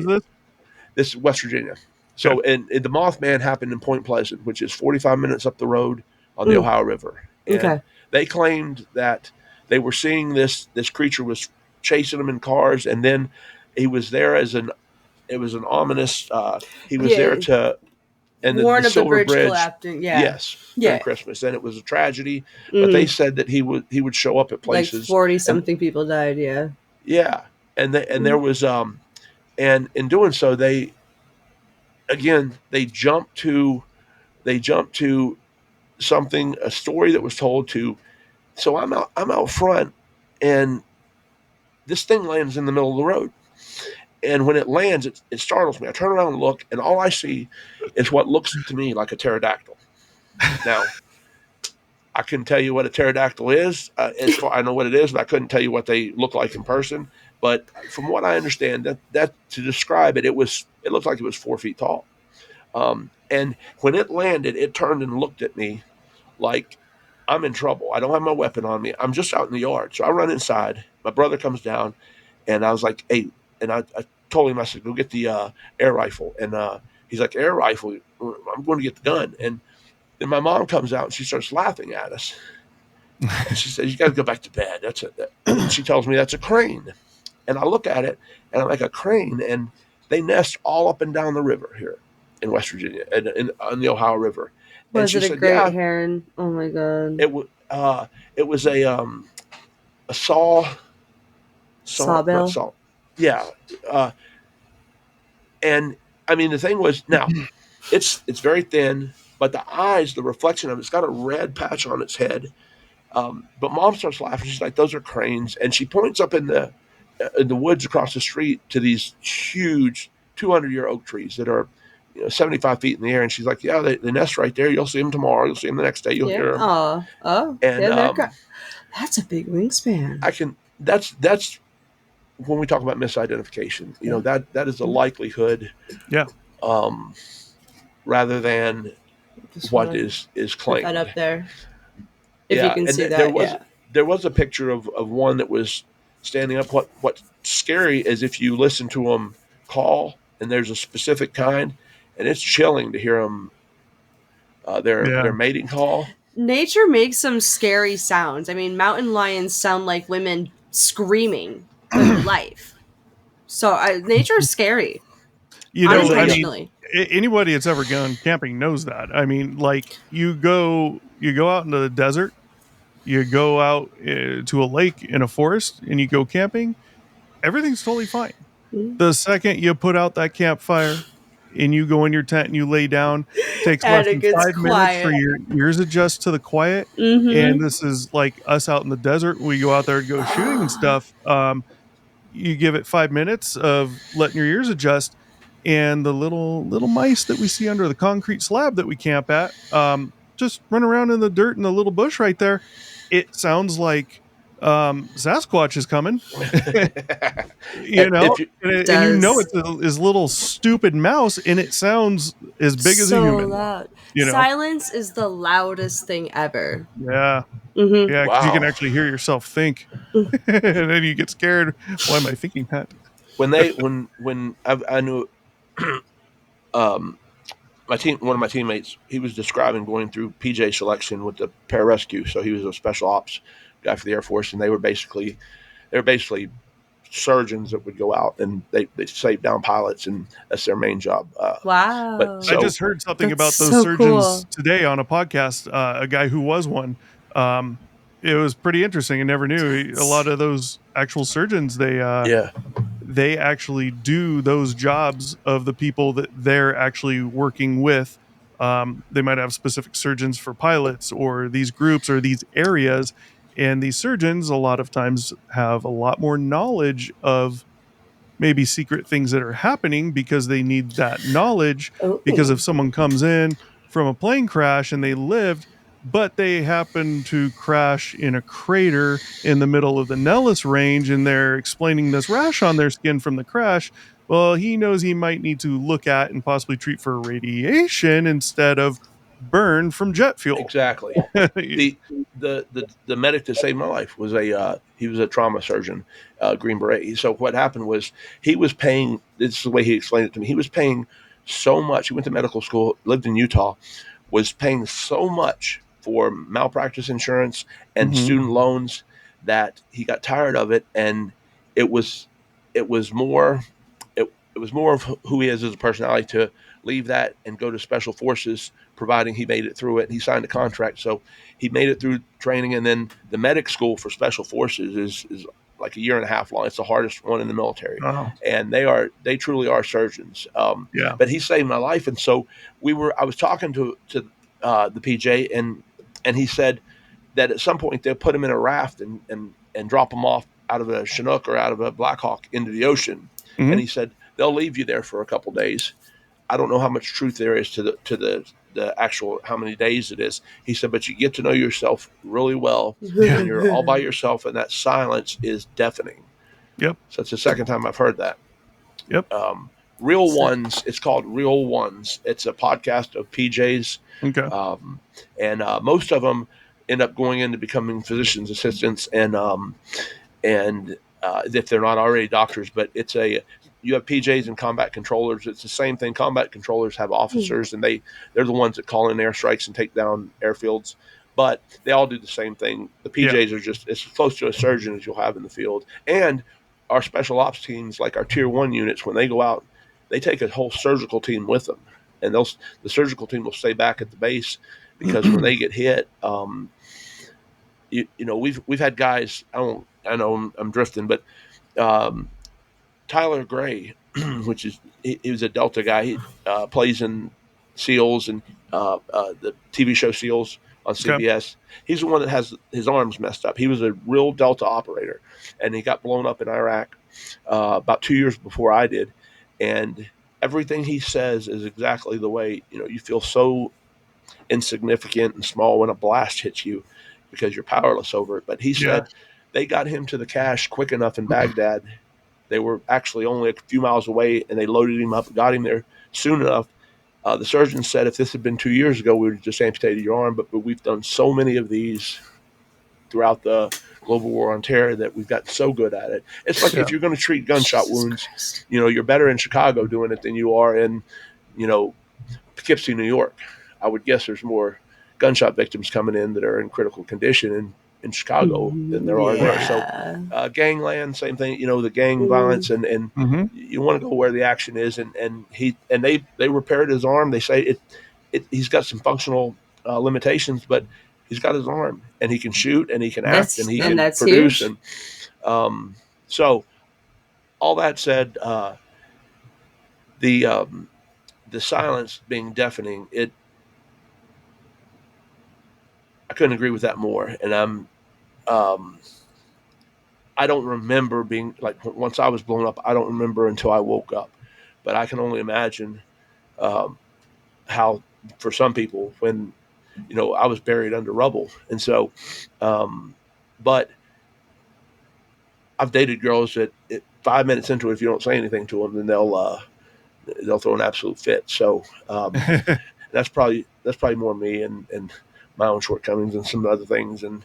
Speaker 3: This is West Virginia. So, and the Mothman happened in Point Pleasant, which is 45 minutes up the road on the Ohio River. And they claimed that they were seeing this creature was chasing them in cars, and then he was there it was an ominous, he was there to, and the Silver Bridge collapsing. Yes, during Christmas, and it was a tragedy. But they said that he would show up at places.
Speaker 4: Like 40-something people died.
Speaker 3: Yeah, and there was and in doing so, they jumped to something, a story that was told to. So I'm out front, and this thing lands in the middle of the road. And when it lands, it startles me. I turn around and look, and all I see is what looks to me like a pterodactyl. Now, I couldn't tell you what a pterodactyl is. I know what it is, but I couldn't tell you what they look like in person. But from what I understand, that to describe it, it looked like it was 4 feet tall. And when it landed, it turned and looked at me like I'm in trouble. I don't have my weapon on me. I'm just out in the yard. So I run inside. My brother comes down, and I was like, hey, and I told him, I said, go get the air rifle. And he's like, air rifle? I'm going to get the gun. And then my mom comes out, and she starts laughing at us. And she says, you got to go back to bed. That's it. And she tells me that's a crane. And I look at it, and I'm like, a crane? And they nest all up and down the river here in West Virginia, and on the Ohio River.
Speaker 4: Was it a great heron? Oh my God!
Speaker 3: It was a sawbill. Yeah, and I mean the thing was, now it's very thin, but the eyes, the reflection of it's got a red patch on its head. But Mom starts laughing. She's like, "Those are cranes," and she points up in the woods across the street to these huge 200-year oak trees that are 75 feet in the air. And she's like, "Yeah, they nest right there. You'll see them tomorrow. You'll see them the next day. You'll hear them."
Speaker 4: Oh,
Speaker 3: and
Speaker 4: that's a big wingspan.
Speaker 3: That's when we talk about misidentification, that is the likelihood,
Speaker 2: Yeah.
Speaker 3: rather than
Speaker 4: Just
Speaker 3: what
Speaker 4: wanna
Speaker 3: is
Speaker 4: put
Speaker 3: claimed.
Speaker 4: that up there. If you can
Speaker 3: And
Speaker 4: see that,
Speaker 3: there was a picture of one that was standing up. What's scary is if you listen to them call, and there's a specific kind, and it's chilling to hear them their mating call.
Speaker 4: Nature makes some scary sounds. I mean, mountain lions sound like women screaming for their life. So nature's scary, unintentionally.
Speaker 2: Anybody that's ever gone camping knows that. I mean, like you go out into the desert, you go out to a lake in a forest, and you go camping. Everything's totally fine.
Speaker 4: Mhm.
Speaker 2: The second you put out that campfire and you go in your tent and you lay down, takes less
Speaker 4: And it
Speaker 2: than
Speaker 4: gets
Speaker 2: 5 minutes for
Speaker 4: quiet.
Speaker 2: your ears adjust to the quiet. And
Speaker 4: Mm-hmm.
Speaker 2: this is like us out in the desert. We go out there to go shooting and stuff. You give it 5 minutes of letting your ears adjust, and the little mice that we see under the concrete slab that we camp at, just run around in the dirt in the little bush right there. It sounds like Sasquatch is coming.
Speaker 3: And if you,
Speaker 2: And you know it's his little stupid mouse, and it sounds as big as a
Speaker 4: so
Speaker 2: human.
Speaker 4: loud.
Speaker 2: You know,
Speaker 4: Silence is the loudest thing ever.
Speaker 2: yeah,
Speaker 4: Mm-hmm.
Speaker 2: yeah, because you can
Speaker 3: wow,
Speaker 2: actually hear yourself think, and then you get scared. Why am I thinking that?
Speaker 3: when I knew, um, one of my teammates, he was describing going through PJ selection with the pararescue. So he was a special ops guy for the Air Force, and they were basically surgeons that would go out and they save down pilots, and that's their main job. But
Speaker 4: Wow.
Speaker 2: I
Speaker 3: so
Speaker 2: just heard something about
Speaker 4: That's
Speaker 2: those
Speaker 4: so
Speaker 2: surgeons
Speaker 4: cool.
Speaker 2: today on a podcast. A guy who was one. It was pretty interesting. I never knew a lot of those actual surgeons.
Speaker 3: yeah,
Speaker 2: They actually do those jobs of the people that they're actually working with. They might have specific surgeons for pilots or these groups or these areas, and these surgeons a lot of times have a lot more knowledge of maybe secret things that are happening because they need that knowledge, because
Speaker 4: Oh.
Speaker 2: if someone comes in from a plane crash and they lived but they happen to crash in a crater in the middle of the Nellis range and they're explaining this rash on their skin from the crash, well, he knows he might need to look at and possibly treat for radiation instead of burn from jet fuel.
Speaker 3: exactly. the the medic that saved my life was he was a trauma surgeon, Green Beret. So what happened was he was paying. This is the way he explained it to me. He was paying so much. He went to medical school, lived in Utah, was paying so much for malpractice insurance and
Speaker 2: Mhm.
Speaker 3: student loans that he got tired of it, and it was it was more it was more of who he is as a personality to leave that and go to special forces, providing he made it through it. He signed a contract, so he made it through training, and then the medic school for special forces is like a year and a half long. It's the hardest one in the military,
Speaker 2: Oh,
Speaker 3: and they truly are surgeons.
Speaker 2: yeah.
Speaker 3: But he saved my life, and so I was talking to the PJ, and he said that at some point they'll put him in a raft and drop him off out of a Chinook or out of a Black Hawk into the ocean, and
Speaker 2: Mhm.
Speaker 3: he said they'll leave you there for a couple days. I don't know how much truth there is to the actual how many days it is. He said, but you get to know yourself really well
Speaker 2: Yeah.
Speaker 3: when you're all by yourself, and that silence is deafening.
Speaker 2: Yep.
Speaker 3: So it's the second time I've heard that.
Speaker 2: Yep.
Speaker 3: Real Ones, it's called Real Ones. It's a podcast of PJs,
Speaker 2: Okay.
Speaker 3: and most of them end up going into becoming physicians assistants, and if they're not already doctors. But you have PJs and combat controllers. It's the same thing. Combat controllers have officers, and they're the ones that call in airstrikes and take down airfields. But they all do the same thing. The PJs are just as close to a surgeon as you'll have in the field. And our special ops teams, like our tier 1 units, when they go out, they take a whole surgical team with them, and the surgical team will stay back at the base, because when they get hit, we've had guys. I know I'm drifting, but um, Tyler Gray, he was a Delta guy. He plays in SEALs and the TV show SEALs on
Speaker 2: Okay.
Speaker 3: CBS. He's the one that has his arms messed up. He was a real Delta operator, and he got blown up in Iraq about 2 years before I did. And everything he says is exactly the way, you feel so insignificant and small when a blast hits you because you're powerless over it. But he
Speaker 2: Yeah.
Speaker 3: said they got him to the cache quick enough in Baghdad They were actually only a few miles away, and they loaded him up and got him there soon enough. The surgeon said if this had been 2 years ago, we would have just amputated your arm. But we've done so many of these throughout the global war on terror that we've gotten so good at it. It's like if you're going to treat gunshot wounds, you're better in Chicago doing it than you are in, Poughkeepsie, New York. I would guess there's more gunshot victims coming in that are in critical condition in Chicago than there are there. So gangland, same thing, the gang violence, and you want to go where the action is. And they repaired his arm. They say he's got some functional limitations, but he's got his arm, and he can shoot, and he can act, and he can produce. Huge. And so all that said, the silence being deafening, I couldn't agree with that more. And I don't remember being like, once I was blown up, I don't remember until I woke up. But I can only imagine how, for some people, when, I was buried under rubble. And so, but I've dated girls that 5 minutes into it, if you don't say anything to them, then they'll throw an absolute fit. So that's probably more me and my own shortcomings and some other things. And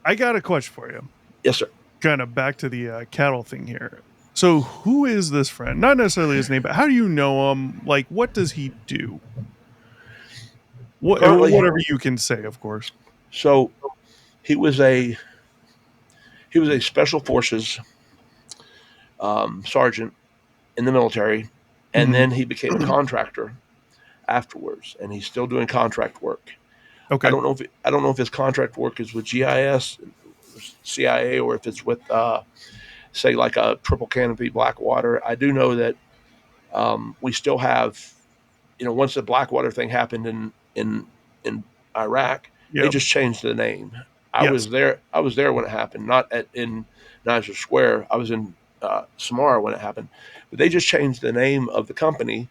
Speaker 2: I got a question for you.
Speaker 3: Yes, sir.
Speaker 2: Kind of back to the cattle thing here. So who is this friend? Not necessarily his name, but how do you know him? Like, what does he do? Whatever you can say, of course.
Speaker 3: So he was a special forces sergeant in the military, and then he became a contractor afterwards, and he's still doing contract work.
Speaker 2: Okay.
Speaker 3: I don't know if his contract work is with GIS, CIA, or if it's with say like a triple canopy Blackwater. I do know that we still have, once the Blackwater thing happened in Iraq, they just changed the name. I was there when it happened, not in Niger Square. I was in Samara when it happened, but they just changed the name of the company.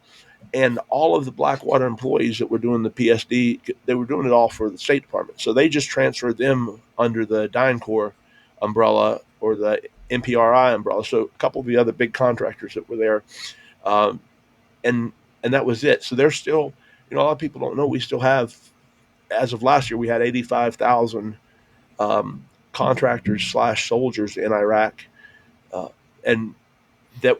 Speaker 3: And all of the Blackwater employees that were doing the PSD, they were doing it all for the State Department. So they just transferred them under the DynCorp umbrella or the MPRI umbrella. So a couple of the other big contractors that were there, and that was it. So there's still, a lot of people don't know, we still have, as of last year, we had 85,000 contractors / soldiers in Iraq, and that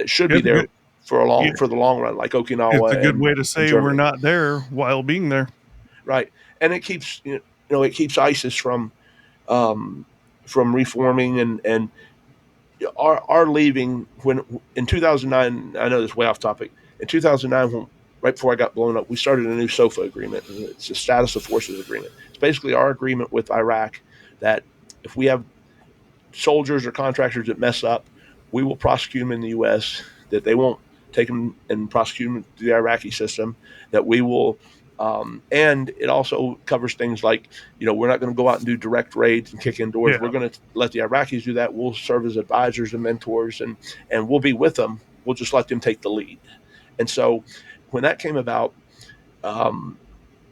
Speaker 3: should be there for the long run, like Okinawa.
Speaker 2: It's a good way to say we're not there while being there,
Speaker 3: right? And it keeps ISIS from reforming and our leaving. When in 2009, I know this is way off topic. In 2009, right before I got blown up, we started a new SOFA agreement. It's a status of forces agreement. It's basically our agreement with Iraq that if we have soldiers or contractors that mess up, we will prosecute them in the U.S., that they won't take them and prosecute them through the Iraqi system, that we will, and it also covers things like, we're not going to go out and do direct raids and kick in doors. We're going to let the Iraqis do that. We'll serve as advisors and mentors, and we'll be with them. We'll just let them take the lead. And so when that came about,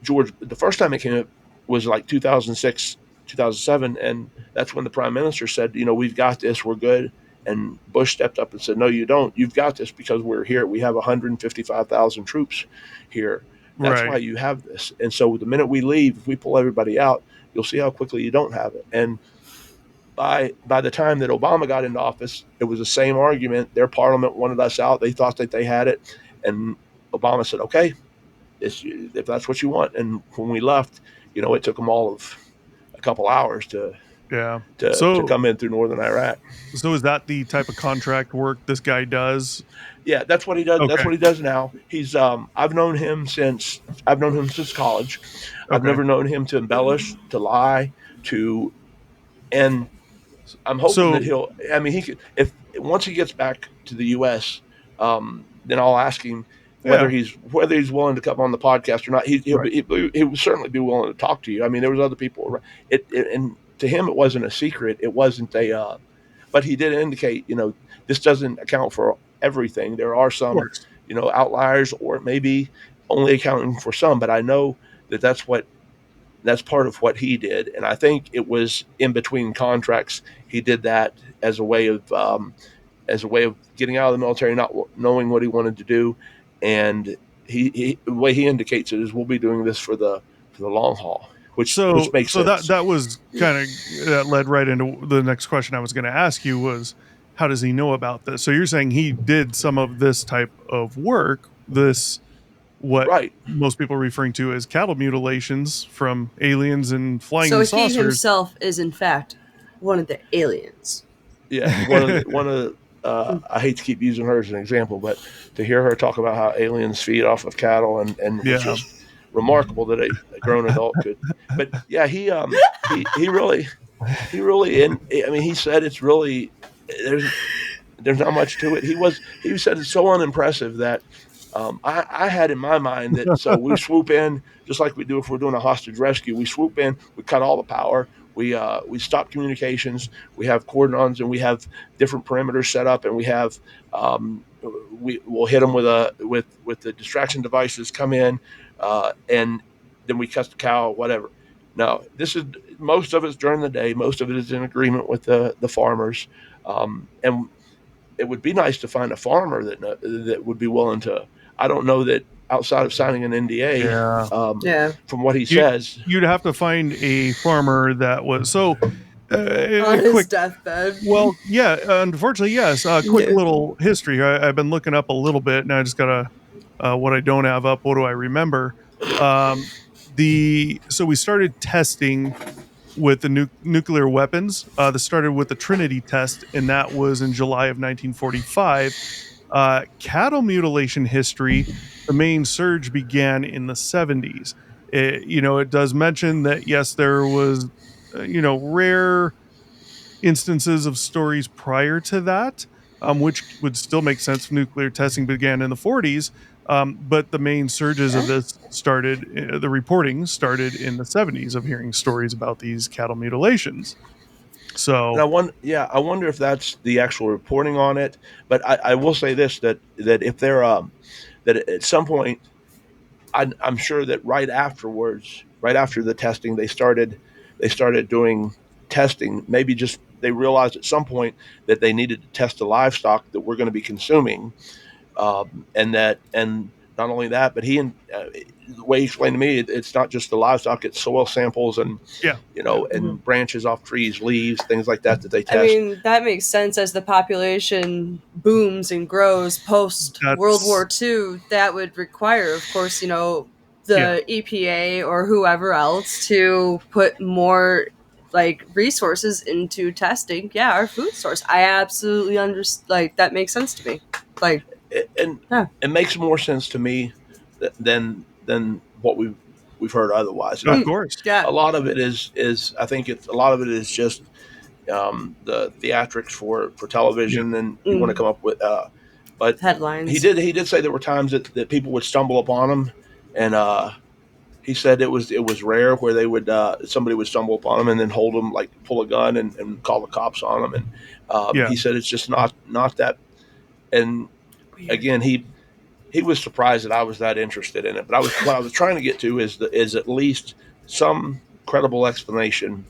Speaker 3: George, the first time it came up was like 2006, 2007, and that's when the prime minister said, we've got this, we're good. And Bush stepped up and said, no, you don't. You've got this because we're here. We have 155,000 troops here. That's why you have this. And so the minute we leave, if we pull everybody out, you'll see how quickly you don't have it. And by the time that Obama got into office, it was the same argument. Their parliament wanted us out. They thought that they had it. And Obama said, okay, if that's what you want. And when we left, it took them all of a couple hours to come in through northern Iraq.
Speaker 2: So is that the type of contract work this guy does?
Speaker 3: Yeah, that's what he does. Okay. That's what he does now. He's I've known him since college. Okay. I've never known him to embellish, to lie, and I'm hoping that he could, if once he gets back to the US, then I'll ask him whether he's willing to come on the podcast or not. He would certainly be willing to talk to you. I mean, there was other people. And to him, it wasn't a secret. It wasn't but he did indicate, this doesn't account for everything. There are some, outliers, or maybe only accounting for some. But I know that that's what That's part of what he did, and I think it was in between contracts. He did that as a way of getting out of the military, not knowing what he wanted to do, and the way he indicates it is we'll be doing this for the long haul, which
Speaker 2: So
Speaker 3: makes
Speaker 2: so
Speaker 3: sense.
Speaker 2: that was kind of that led right into the next question I was going to ask you was, how does he know about this? So you're saying he did some of this type of work, this what
Speaker 3: Right.
Speaker 2: most people are referring to as cattle mutilations from aliens and
Speaker 4: So
Speaker 2: flying
Speaker 4: he
Speaker 2: saucers.
Speaker 4: himself is in fact one of the aliens.
Speaker 3: Yeah. One of the, I hate to keep using her as an example, but to hear her talk about how aliens feed off of cattle and was
Speaker 2: Yeah.
Speaker 3: just remarkable that a grown adult could. But yeah, he really, and I mean, he said it's really there's not much to it. He said it's so unimpressive that I had in my mind that so we swoop in just like we do if we're doing a hostage rescue. We swoop in, we cut all the power, we stop communications, we have cordons, and we have different perimeters set up, and we have we'll hit them with the distraction devices, come in, and then we cut the cow, whatever. No, this is most of it's during the day. Most of it is in agreement with the farmers, and it would be nice to find a farmer that would be willing to. I don't know that outside of signing an NDA,
Speaker 2: Yeah.
Speaker 4: Yeah.
Speaker 3: from what he
Speaker 2: You,
Speaker 3: says.
Speaker 2: you'd have to find a farmer that was so
Speaker 4: On his
Speaker 2: quick.
Speaker 4: deathbed.
Speaker 2: Well, yeah, unfortunately, yes. Quick
Speaker 4: Yeah.
Speaker 2: little history. I've been looking up a little bit, and I just gotta what I don't have up. What do I remember? So we started testing with the nuclear weapons. That started with the Trinity test, and that was in July of 1945. Cattle mutilation history, the main surge began in the 70s. It does mention that yes, there was, rare instances of stories prior to that, which would still make sense. Nuclear testing began in the 40s, but the main surges of this started, the reporting started in the 70s of hearing stories about these cattle mutilations.
Speaker 3: And
Speaker 2: So,
Speaker 3: I wonder if that's the actual reporting on it. But I will say this that if they're that at some point, I'm sure that right afterwards, right after the testing, they started doing testing. Maybe just they realized at some point that they needed to test the livestock that we're going to be consuming, and not only that, but the way he explained to me, it's not just the livestock; it's soil samples and
Speaker 2: yeah.
Speaker 3: and branches off trees, leaves, things like that they
Speaker 4: I
Speaker 3: test.
Speaker 4: mean, that makes sense as the population booms and grows post World War
Speaker 2: That's,
Speaker 4: II. That would require, of course,
Speaker 2: yeah.
Speaker 4: the EPA or whoever else to put more like resources into testing. Yeah, our food source. I absolutely understand. Like that makes sense to me. Like,
Speaker 3: And
Speaker 4: yeah.
Speaker 3: it makes more sense to me than what we've heard otherwise.
Speaker 2: Of
Speaker 3: And
Speaker 2: course.
Speaker 4: Yeah.
Speaker 3: a lot of it is I think it's a lot of it is just the theatrics for
Speaker 2: Yeah.
Speaker 3: television, and you want to come up with. But
Speaker 4: Headlines.
Speaker 3: he did say there were times that people would stumble upon him, and he said it was rare where they would somebody would stumble upon him and then hold him, like pull a gun and call the cops on him, and
Speaker 2: Yeah.
Speaker 3: he said it's just not that. And
Speaker 4: Weird.
Speaker 3: again, he was surprised that I was that interested in it. But what I was trying to get to is at least some credible explanation,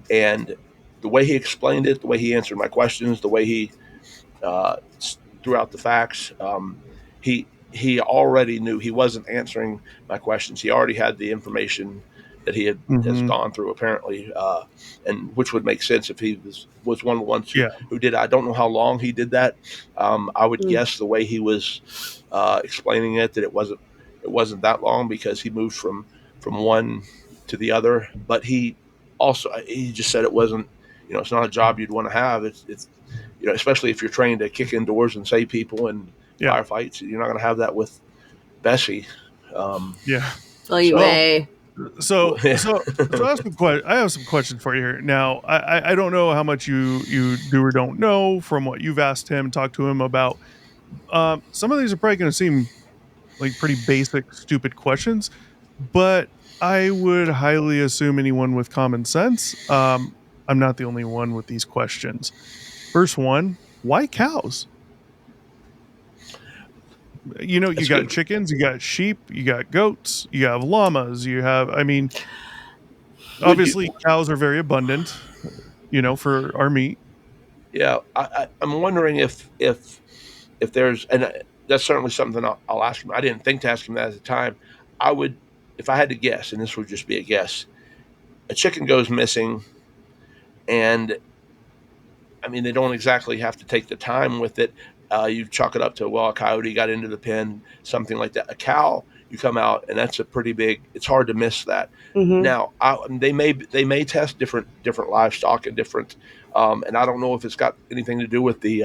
Speaker 3: and the way he explained it, the way he answered my questions, the way he uh, threw out the facts. He already knew he wasn't answering my questions. He already had the information that has
Speaker 2: Hmm.
Speaker 3: gone through apparently, and which would make sense if he was one of the ones
Speaker 2: Yeah.
Speaker 3: who did. I don't know how long he did that. I would
Speaker 4: Mm.
Speaker 3: guess the way he was explaining it that it wasn't that long because he moved from one to the other. But he just said it wasn't. It's not a job you'd want to have. It's especially if you're trained to kick in doors and save people and
Speaker 2: Yeah.
Speaker 3: firefights. You're not going to have that with Bessie. Um,
Speaker 2: Yeah.
Speaker 4: Well, you
Speaker 3: So-
Speaker 4: may.
Speaker 2: So,
Speaker 3: Yeah.
Speaker 2: I have some questions for you here. Now, I don't know how much you do or don't know from what you've asked him, talked to him about. Some of these are probably going to seem like pretty basic, stupid questions, but I would highly assume anyone with common sense. I'm not the only one with these questions. First one: why cows? You
Speaker 3: That's
Speaker 2: got
Speaker 3: good.
Speaker 2: chickens, you got sheep, you got goats, you have llamas, you have. I mean, Obviously, cows are very abundant, for our meat.
Speaker 3: Yeah, I'm wondering if there's, and that's certainly something I'll ask him. I didn't think to ask him that at the time. I would, if I had to guess, and this would just be a guess, a chicken goes missing, and I mean, they don't exactly have to take the time with it. You chalk it up to, well, a coyote got into the pen, something like that. A cow, you come out, and that's a pretty big. It's hard to miss that.
Speaker 4: Mm-hmm.
Speaker 3: Now, they may test different livestock and different, and I don't know if it's got anything to do with the.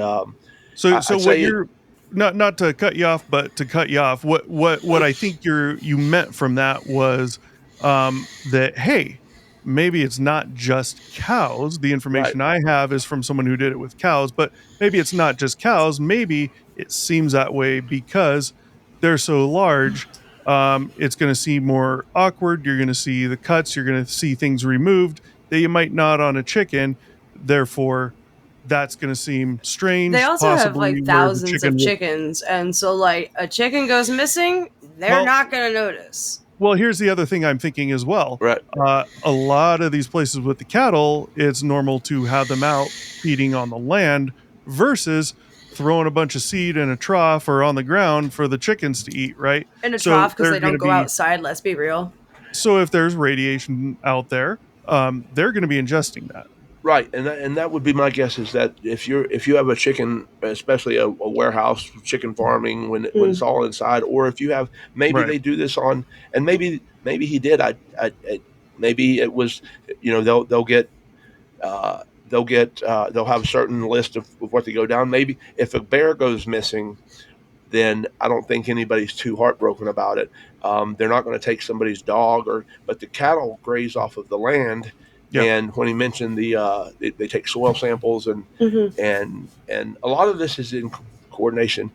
Speaker 2: So
Speaker 3: I'd
Speaker 2: what
Speaker 3: say
Speaker 2: you're not to cut you off, but to cut you off, what I think you meant from that was that, hey, maybe it's not just cows. The
Speaker 3: right,
Speaker 2: information I have is from someone who did it with cows, but maybe it's not just cows. Maybe it seems that way because they're so large. It's going to seem more awkward. You're going to see the cuts. You're going to see things removed that you might not on a chicken. Therefore, that's going to seem
Speaker 4: They
Speaker 2: strange,
Speaker 4: also have
Speaker 2: possibly
Speaker 4: like
Speaker 2: where the
Speaker 4: thousands
Speaker 2: chicken
Speaker 4: of
Speaker 2: will.
Speaker 4: chickens, and so like a chicken goes missing, they're
Speaker 2: Well,
Speaker 4: not gonna notice.
Speaker 2: well, here's the other thing I'm thinking as well.
Speaker 3: right.
Speaker 2: A lot of these places with the cattle, it's normal to have them out feeding on the land versus throwing a bunch of seed in a trough or on the ground for the chickens to eat, right?
Speaker 4: In a
Speaker 2: So
Speaker 4: trough because
Speaker 2: they're
Speaker 4: they
Speaker 2: going
Speaker 4: don't
Speaker 2: to
Speaker 4: go
Speaker 2: be
Speaker 4: outside. Let's be real.
Speaker 2: so if there's radiation out there, they're going to be ingesting that.
Speaker 3: Right, and that would be my guess is that if you have a chicken, especially a warehouse chicken farming when it's
Speaker 4: Mm.
Speaker 3: all inside, or if you have maybe
Speaker 2: Right.
Speaker 3: they do this on, and maybe he did. Maybe it was, uh, they'll have a certain list of what they go down. Maybe if a bear goes missing, then I don't think anybody's too heartbroken about it. They're not going to take somebody's dog, but the cattle graze off of the land.
Speaker 2: Yeah.
Speaker 3: And when he mentioned they take soil samples
Speaker 4: Mm-hmm.
Speaker 3: and a lot of this is in coordination,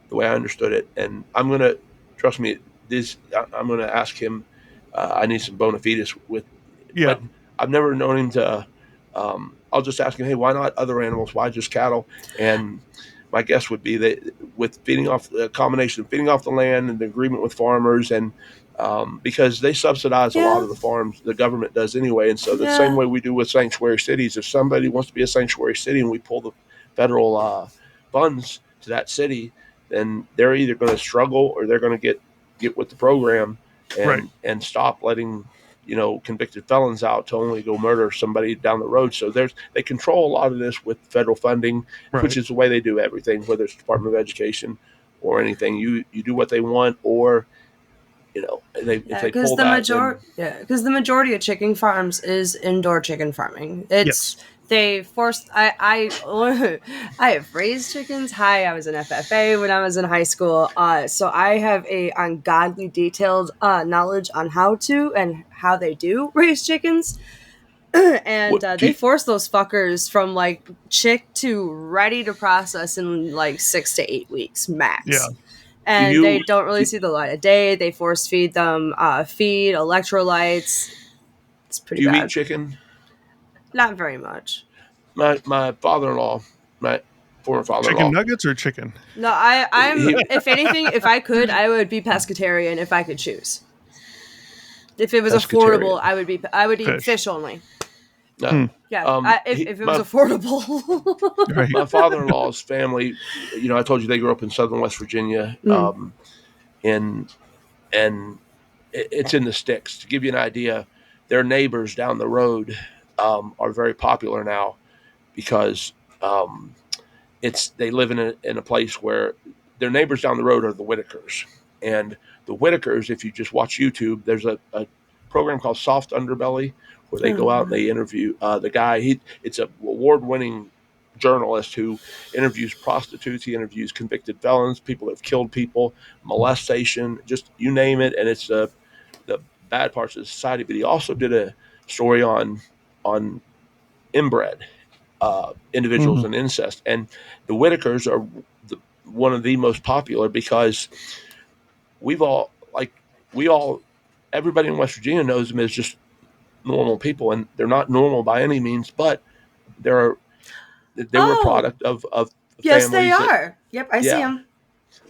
Speaker 3: the way I understood it. And I'm gonna trust me. I'm gonna ask him. I need some bona fides with,
Speaker 2: Yeah.
Speaker 3: but I've never known him to. I'll just ask him, hey, why not other animals? Why just cattle? And my guess would be that with feeding off the combination of feeding off the land and the agreement with farmers and because they subsidize a lot
Speaker 4: Yeah.
Speaker 3: of the farms, the government does anyway. And so the same
Speaker 4: Yeah.
Speaker 3: way we do with sanctuary cities, if somebody wants to be a sanctuary city and we pull the federal funds to that city, then they're either going to struggle or they're going to get with the program
Speaker 2: Right.
Speaker 3: and stop letting convicted felons out to only go murder somebody down the road. So they control a lot of this with federal funding,
Speaker 2: Right.
Speaker 3: which is the way they do everything, whether it's Department of Education or anything. You do what they want, or if they
Speaker 4: Because
Speaker 3: pull
Speaker 4: the
Speaker 3: that, then
Speaker 4: because the majority of chicken farms is indoor chicken farming. It's
Speaker 2: Yes.
Speaker 4: they forced. I have raised chickens. Hi, I was an FFA when I was in high school. So I have a ungodly detailed knowledge on how to and how they do raise chickens. And they force those fuckers from like chick to ready to process in like 6 to 8 weeks max.
Speaker 2: Yeah.
Speaker 4: And they don't really see the light of day. They force feed them feed, electrolytes. It's pretty
Speaker 3: do you
Speaker 4: bad.
Speaker 3: eat chicken?
Speaker 4: Not very much.
Speaker 3: My father-in-law, my former
Speaker 2: Chicken
Speaker 3: father-in-law,
Speaker 2: nuggets or chicken?
Speaker 4: No, I'm.
Speaker 3: He-
Speaker 4: If anything, if I could, I would be pescatarian if I could choose. If it was affordable,
Speaker 3: Pescatarian.
Speaker 4: I would eat
Speaker 2: Fish.
Speaker 4: fish only.
Speaker 3: no.
Speaker 4: Yeah, if it was affordable.
Speaker 2: Right.
Speaker 3: My father-in-law's family, I told you they grew up in southern West Virginia, and it's in the sticks. To give you an idea, their neighbors down the road are very popular now because they live in a place where their neighbors down the road are the Whitakers, and the Whitakers, if you just watch YouTube, there's a program called Soft Underbelly where they go out and they interview the guy. It's a award-winning journalist who interviews prostitutes. He interviews convicted felons, people that have killed people, molestation, just you name it. And it's the bad parts of society. But he also did a story on inbred individuals and incest. And the Whitakers are one of the most popular because everybody in West Virginia knows them as just normal people, and they're not normal by any means, but they were a product of
Speaker 4: Yes,
Speaker 3: families
Speaker 4: they
Speaker 3: that,
Speaker 4: are. Yep, I see
Speaker 3: yeah.
Speaker 4: them.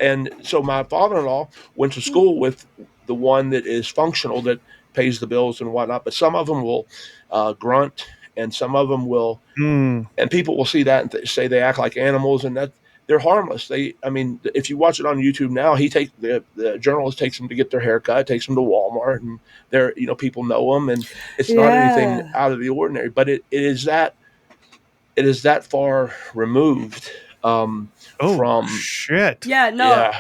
Speaker 3: And so my father-in-law went to school with the one that is functional, that pays the bills and whatnot. But some of them will grunt, and some of them will, and people will see that and say they act like animals, and that they're harmless. I mean, if you watch it on YouTube now, the journalist takes them to get their haircut, takes them to Walmart, and people know them, and it's not anything out of the ordinary. But it is that far removed from
Speaker 2: shit.
Speaker 4: Yeah, no.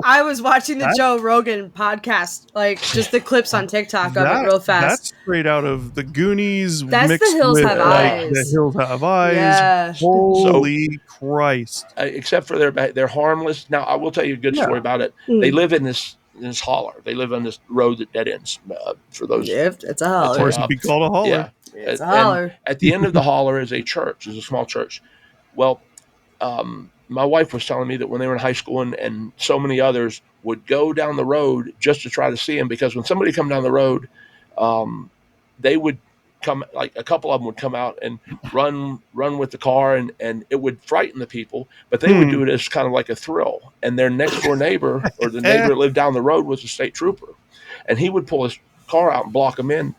Speaker 4: I was watching the Joe Rogan podcast, like just the clips on TikTok of it real fast.
Speaker 2: That's straight out of the Goonies.
Speaker 4: That's
Speaker 2: mixed
Speaker 4: The Hills
Speaker 2: with,
Speaker 4: Have
Speaker 2: like,
Speaker 4: Eyes.
Speaker 2: The Hills Have Eyes.
Speaker 4: Yeah.
Speaker 2: Holy Christ!
Speaker 3: Except for they're harmless. Now I will tell you a good story about it. They live in this holler. They live on this road that dead ends. For those,
Speaker 4: it's a holler.
Speaker 2: Of course, it'd be called a holler.
Speaker 3: Yeah,
Speaker 4: it's a holler.
Speaker 3: And at the end of the holler is a church. Is a small church. Well, my wife was telling me that when they were in high school and so many others would go down the road just to try to see him, because when somebody come down the road, they would come, like a couple of them would come out and run with the car, and it would frighten the people, but they would do it as kind of like a thrill. And their next door neighbor, or the neighbor that lived down the road, was a state trooper, and he would pull his car out and block them in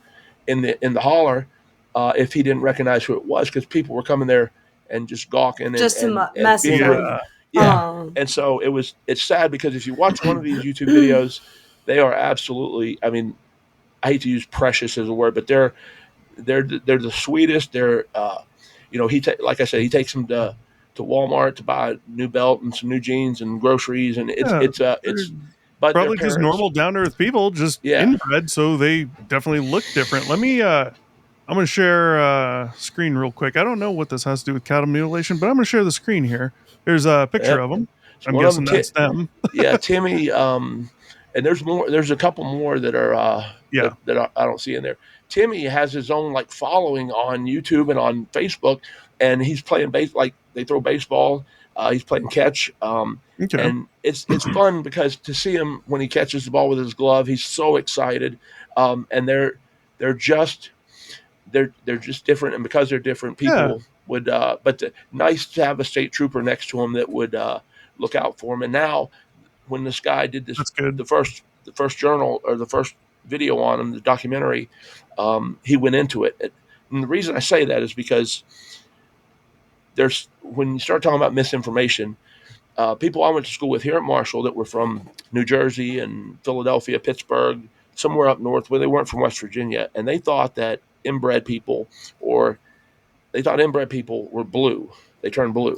Speaker 3: the holler if he didn't recognize who it was, because people were coming there and just gawking
Speaker 4: just
Speaker 3: and
Speaker 4: mess with them.
Speaker 3: Yeah. And so it's sad, because if you watch one of these YouTube videos, they are absolutely, I mean, I hate to use precious as a word, but they're the sweetest. They're like I said, he takes them to Walmart to buy a new belt and some new jeans and groceries, and it's but
Speaker 2: probably just normal down to earth people, just inbred, so they definitely look different. Let me I'm going to share a screen real quick. I don't know what this has to do with cattle mutilation, but I'm going to share the screen here. There's a picture of them. I'm guessing that's them.
Speaker 3: Yeah, Timmy. And there's more. There's a couple more that are that I don't see in there. Timmy has his own like following on YouTube and on Facebook, and he's playing like they throw baseball. He's playing catch, and it's fun because to see him when he catches the ball with his glove, he's so excited. And they're just different, and because they're different, people would. Nice to have a state trooper next to him that would look out for him. And now, when this guy did this, the first journal or the first video on him, the documentary, he went into it. And the reason I say that is because when you start talking about misinformation, people I went to school with here at Marshall that were from New Jersey and Philadelphia, Pittsburgh, somewhere up north, where they weren't from West Virginia, and they thought that inbred people were blue. They turned blue.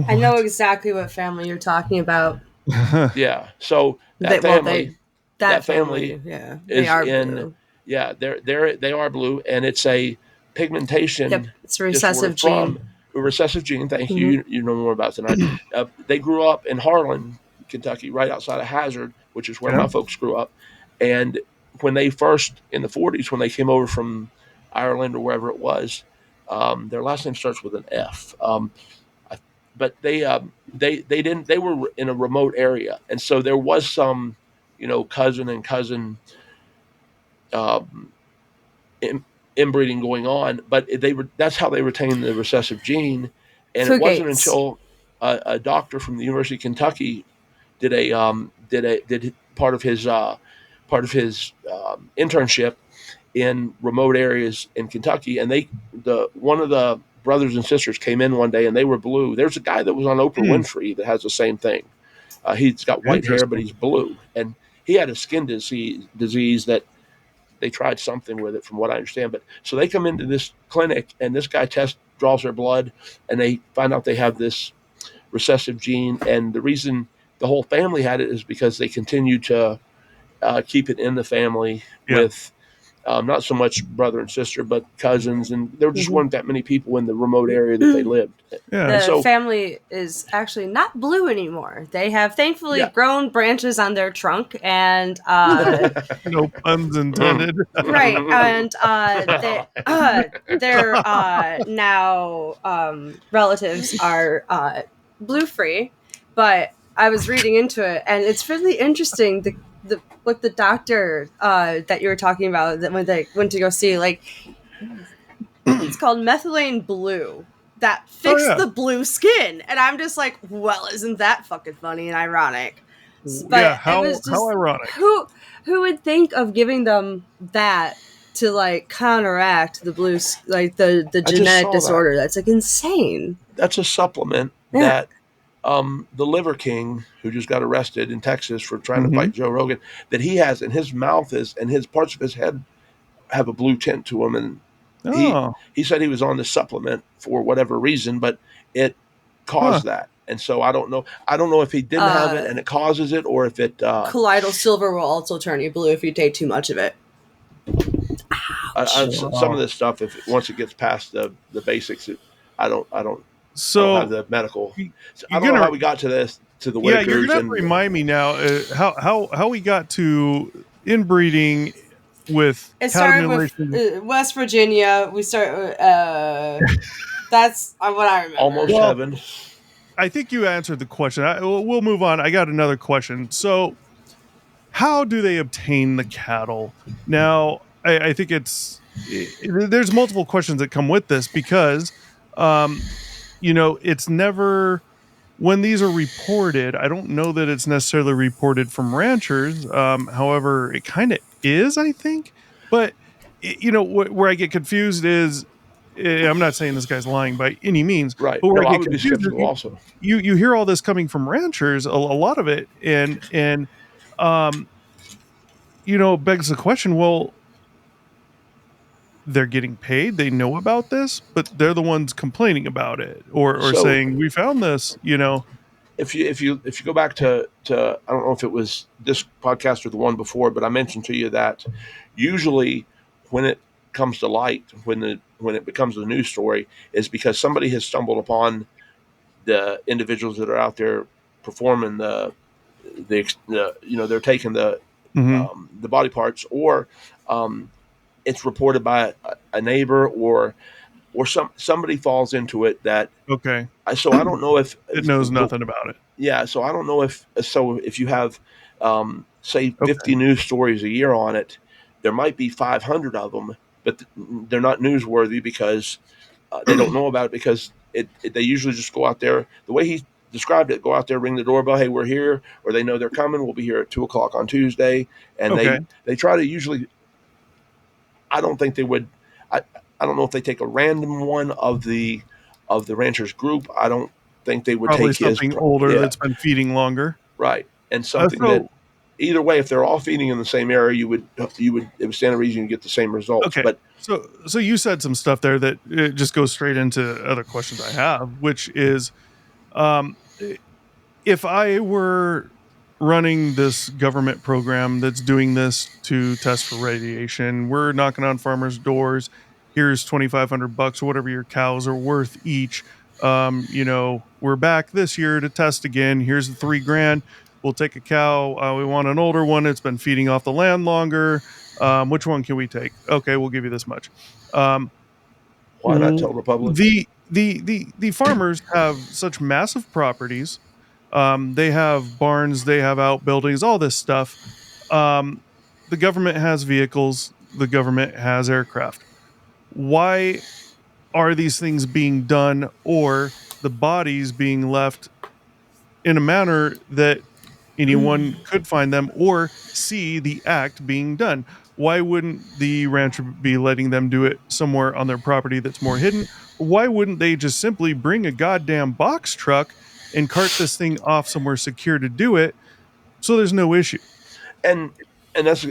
Speaker 4: I know exactly what family you're talking about.
Speaker 3: Yeah. So that family
Speaker 4: yeah,
Speaker 3: they are
Speaker 4: blue.
Speaker 3: Yeah, they are blue, and it's a pigmentation.
Speaker 4: Yep, it's a recessive gene.
Speaker 3: A recessive gene. Thank you. You know more about tonight. They grew up in Harlan, Kentucky, right outside of Hazard, which is where my folks grew up. And when they first, in the 40s, when they came over from Ireland or wherever it was, their last name starts with an F. But they didn't. They were in a remote area, and so there was some, cousin and cousin inbreeding going on. But that's how they retained the recessive gene. And it wasn't until a doctor from the University of Kentucky did part of his internship in remote areas in Kentucky, and one of the brothers and sisters came in one day and they were blue. There's a guy that was on Oprah Winfrey that has the same thing. He's got white hair, but he's blue, and he had a skin disease that they tried something with it, from what I understand. But so they come into this clinic, and this guy draws their blood, and they find out they have this recessive gene. And the reason the whole family had it is because they continued to keep it in the family with not so much brother and sister, but cousins, and there just weren't that many people in the remote area that they lived.
Speaker 4: The family is actually not blue anymore. They have thankfully grown branches on their trunk, and
Speaker 2: no puns intended.
Speaker 4: Right, and their now relatives are blue free. But I was reading into it, and it's really interesting. What the doctor that you were talking about, that when they went to go see, like, it's called methylene blue, that fixed the blue skin, and I'm just like, well, isn't that fucking funny and ironic?
Speaker 2: But how ironic.
Speaker 4: Who would think of giving them that to like counteract the the
Speaker 3: I just
Speaker 4: genetic
Speaker 3: saw that.
Speaker 4: disorder? That's like insane.
Speaker 3: That's a supplement
Speaker 4: Yeah.
Speaker 3: that the Liver King, who just got arrested in Texas for trying to
Speaker 2: Mhm.
Speaker 3: fight Joe Rogan, that he has, and his mouth is, and his parts of his head have a blue tint to them, and
Speaker 2: Oh,
Speaker 3: he said he was on the supplement for whatever reason, but it
Speaker 2: huh.
Speaker 3: caused that. And so I don't know. I don't know if he didn't have it and it causes it, or if it.
Speaker 4: Colloidal silver will also turn you blue if you take too much of it.
Speaker 3: Some of this stuff, if once it gets past the basics, I don't
Speaker 2: So
Speaker 3: have the medical.
Speaker 2: you-
Speaker 3: I
Speaker 2: you're
Speaker 3: don't know
Speaker 2: gonna,
Speaker 3: how we got to this, to the
Speaker 2: yeah, you're
Speaker 3: Whitakers,
Speaker 2: gonna have to
Speaker 3: and
Speaker 2: remind me now how we got to inbreeding with
Speaker 4: It
Speaker 2: cattle
Speaker 4: started with
Speaker 2: mutilation.
Speaker 4: West Virginia. We start. That's what I remember.
Speaker 3: almost
Speaker 2: Well,
Speaker 3: heaven.
Speaker 2: I think you answered the question. We'll move on. I got another question. So, how do they obtain the cattle? Now, I think there's multiple questions that come with this because, it's never when these are reported. I don't know that it's necessarily reported from ranchers. However, it kind of is, I think. But where I get confused is, I'm not saying this guy's lying by any means,
Speaker 3: Right.
Speaker 2: but where
Speaker 3: No,
Speaker 2: I
Speaker 3: I
Speaker 2: get
Speaker 3: would be
Speaker 2: confused is
Speaker 3: skeptical also.
Speaker 2: you hear all this coming from ranchers, a lot of it, and um, it begs the question. Well, they're getting paid. They know about this, but they're the ones complaining about it or
Speaker 3: So
Speaker 2: saying we found this.
Speaker 3: if you go back to I don't know if it was this podcast or the one before, but I mentioned to you that usually when it comes to light, when it becomes a news story, is because somebody has stumbled upon the individuals that are out there performing they're taking
Speaker 2: Hmm.
Speaker 3: the body parts, or um, it's reported by a neighbor, or somebody falls into it that.
Speaker 2: Okay,
Speaker 3: So I don't know if
Speaker 2: it knows
Speaker 3: the
Speaker 2: nothing about it.
Speaker 3: yeah. So I don't know if you have say
Speaker 2: Okay,
Speaker 3: 50 news stories a year on it, there might be 500 of them, but they're not newsworthy because they don't know about it, because they usually just go out there the way he described it, go out there, ring the doorbell, hey, we're here, or they know they're coming, we'll be here at 2 o'clock on Tuesday, and
Speaker 2: okay.
Speaker 3: they try to usually. I don't think they would. I, I don't know if they take a random one of the ranchers group. I don't think they would
Speaker 2: Probably
Speaker 3: take his.
Speaker 2: something older
Speaker 3: Yeah,
Speaker 2: that's been feeding longer.
Speaker 3: right, and something that
Speaker 2: So
Speaker 3: either way, if they're all feeding in the same area, it would stand a reason you get the same results.
Speaker 2: okay,
Speaker 3: But
Speaker 2: so you said some stuff there that it just goes straight into other questions I have, which is, um, if I were running this government program that's doing this to test for radiation, we're knocking on farmers' doors. Here's $2,500 or whatever your cows are worth each. We're back this year to test again. Here's the $3,000. We'll take a cow. We want an older one. It's been feeding off the land longer. Which one can we take? Okay, we'll give you this much. Um,
Speaker 3: why not tell the public?
Speaker 2: the farmers have such massive properties. They have barns, they have outbuildings, all this stuff. The government has vehicles, the government has aircraft. Why are these things being done, or the bodies being left in a manner that anyone could find them or see the act being done? Why wouldn't the rancher be letting them do it somewhere on their property that's more hidden? Why wouldn't they just simply bring a goddamn box truck and cart this thing off somewhere secure to do it so there's no issue?
Speaker 3: And those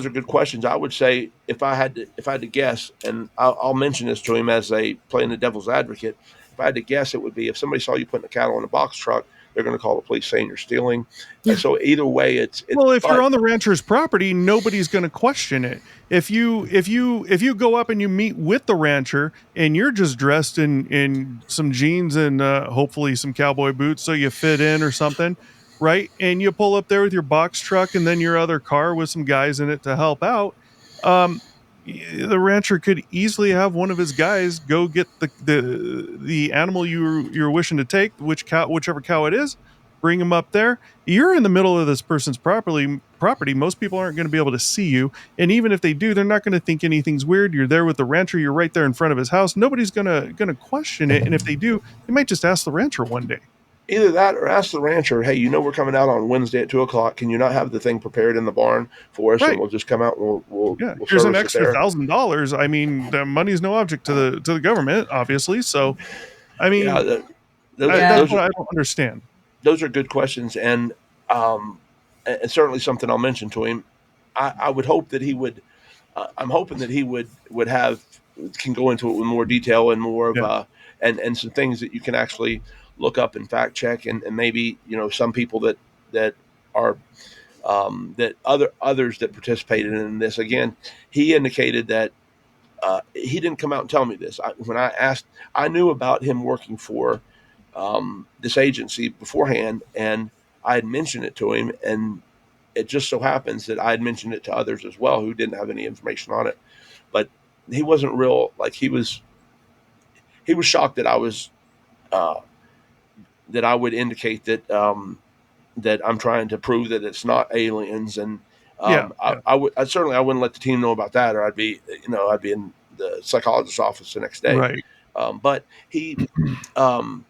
Speaker 3: are good questions. I would say if I had to guess, and I'll mention this to him as a playing the devil's advocate. If I had to guess, it would be if somebody saw you putting the cattle in a box truck, they're going to call the police saying you're stealing. And so either way, it's.
Speaker 2: Well, if you're
Speaker 3: But
Speaker 2: on the rancher's property, nobody's going to question it. If you go up and you meet with the rancher and you're just dressed in some jeans and hopefully some cowboy boots so you fit in or something, right? And you pull up there with your box truck and then your other car with some guys in it to help out. Um, the rancher could easily have one of his guys go get the animal you're wishing to take, whichever cow it is, bring him up there. You're in the middle of this person's property. Most people aren't going to be able to see you, and even if they do, they're not going to think anything's weird. You're there with the rancher. You're right there in front of his house. Nobody's gonna question it, and if they do, they might just ask the rancher one day.
Speaker 3: Either that or ask the rancher, hey, we're coming out on Wednesday at 2 o'clock. Can you not have the thing prepared in the barn for us, and
Speaker 2: Right.
Speaker 3: we'll just come out and we'll
Speaker 2: Yeah.
Speaker 3: we'll
Speaker 2: Here's an
Speaker 3: service it
Speaker 2: extra
Speaker 3: there.
Speaker 2: $1,000. I mean, the money's no object to the government, obviously. So, I
Speaker 3: Yeah,
Speaker 2: mean, that's
Speaker 3: those
Speaker 2: what
Speaker 3: are
Speaker 2: I don't understand.
Speaker 3: those are good questions, um, and certainly something I'll mention to him. I would hope that he would. I'm hoping that he would have can go into it with more detail and more of
Speaker 2: Yeah.
Speaker 3: and some things that you can actually look up and fact check, and maybe some people that are that others that participated in this. Again, he indicated that he didn't come out and tell me this. When I asked, I knew about him working for this agency beforehand, and I had mentioned it to him, and it just so happens that I had mentioned it to others as well who didn't have any information on it. But he wasn't real, like he was shocked that uh, I would indicate that I'm trying to prove that it's not aliens, and
Speaker 2: Yeah. Yeah.
Speaker 3: I certainly I wouldn't let the team know about that, or I'd be in the psychologist's office the next day.
Speaker 2: Right.
Speaker 3: But he um,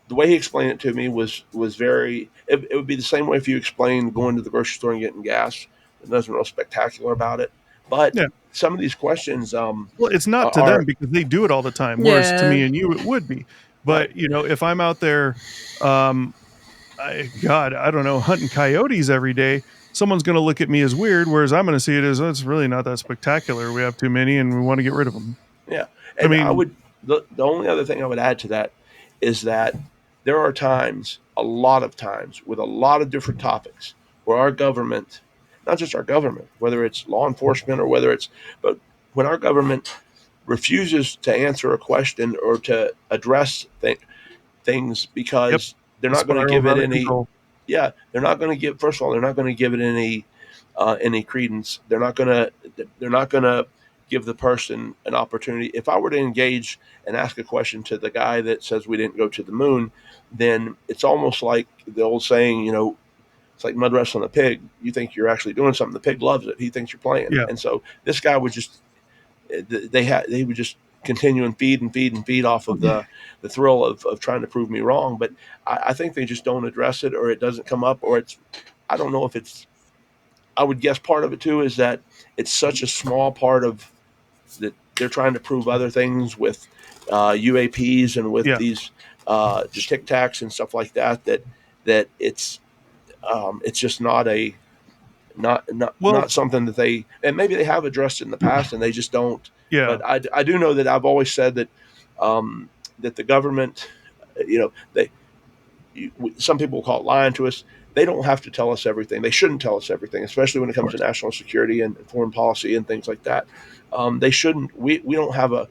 Speaker 3: the way he explained it to me was very. It would be the same way if you explained going to the grocery store and getting gas. There's nothing real spectacular about it, but
Speaker 2: Yeah.
Speaker 3: some of these questions
Speaker 2: Well, it's not to them
Speaker 3: are
Speaker 2: because they do it all the time. Whereas to
Speaker 4: Yeah.
Speaker 2: me and you, it would be.
Speaker 3: right.
Speaker 2: But if I'm out there, um, God, I don't know, hunting coyotes every day, someone's going to look at me as weird. Whereas I'm going to see it as, oh, it's really not that spectacular. We have too many, and we want to get rid of them.
Speaker 3: Yeah,
Speaker 2: I
Speaker 3: and I
Speaker 2: mean,
Speaker 3: would the only other thing I would add to that is that there are times, a lot of times, with a lot of different topics where our government, not just our government, whether it's law enforcement or whether it's, but when our government refuses to answer a question or to address things
Speaker 2: yep,
Speaker 3: because they're
Speaker 2: the
Speaker 3: not going to give
Speaker 2: spiral's
Speaker 3: it
Speaker 2: out of
Speaker 3: any,
Speaker 2: control.
Speaker 3: yeah, they're not going to give. First of all, they're not going to give it any credence. They're not going to give the person an opportunity. If I were to engage and ask a question to the guy that says we didn't go to the moon, then it's almost like the old saying, it's like mud wrestling a pig. You think you're actually doing something. The pig loves it. He thinks you're playing.
Speaker 2: Yeah.
Speaker 3: And so this guy would just they would just continue and feed off of the thrill of trying to prove me wrong. But I think they just don't address it, or it doesn't come up, or it's I don't know if it's I would guess part of it too is that it's such a small part of that they're trying to prove other things with UAPs and with
Speaker 2: Yeah.
Speaker 3: these just Tic Tacs and stuff like that it's just
Speaker 2: Well,
Speaker 3: not something that they, and maybe they have addressed it in the past and they just don't.
Speaker 2: yeah.
Speaker 3: But I do know that I've always said that that the government, they some people call it lying to us. They don't have to tell us everything. They shouldn't tell us everything, especially when it
Speaker 2: Of
Speaker 3: comes to
Speaker 2: course.
Speaker 3: national security and foreign policy and things like that. They shouldn't. We don't have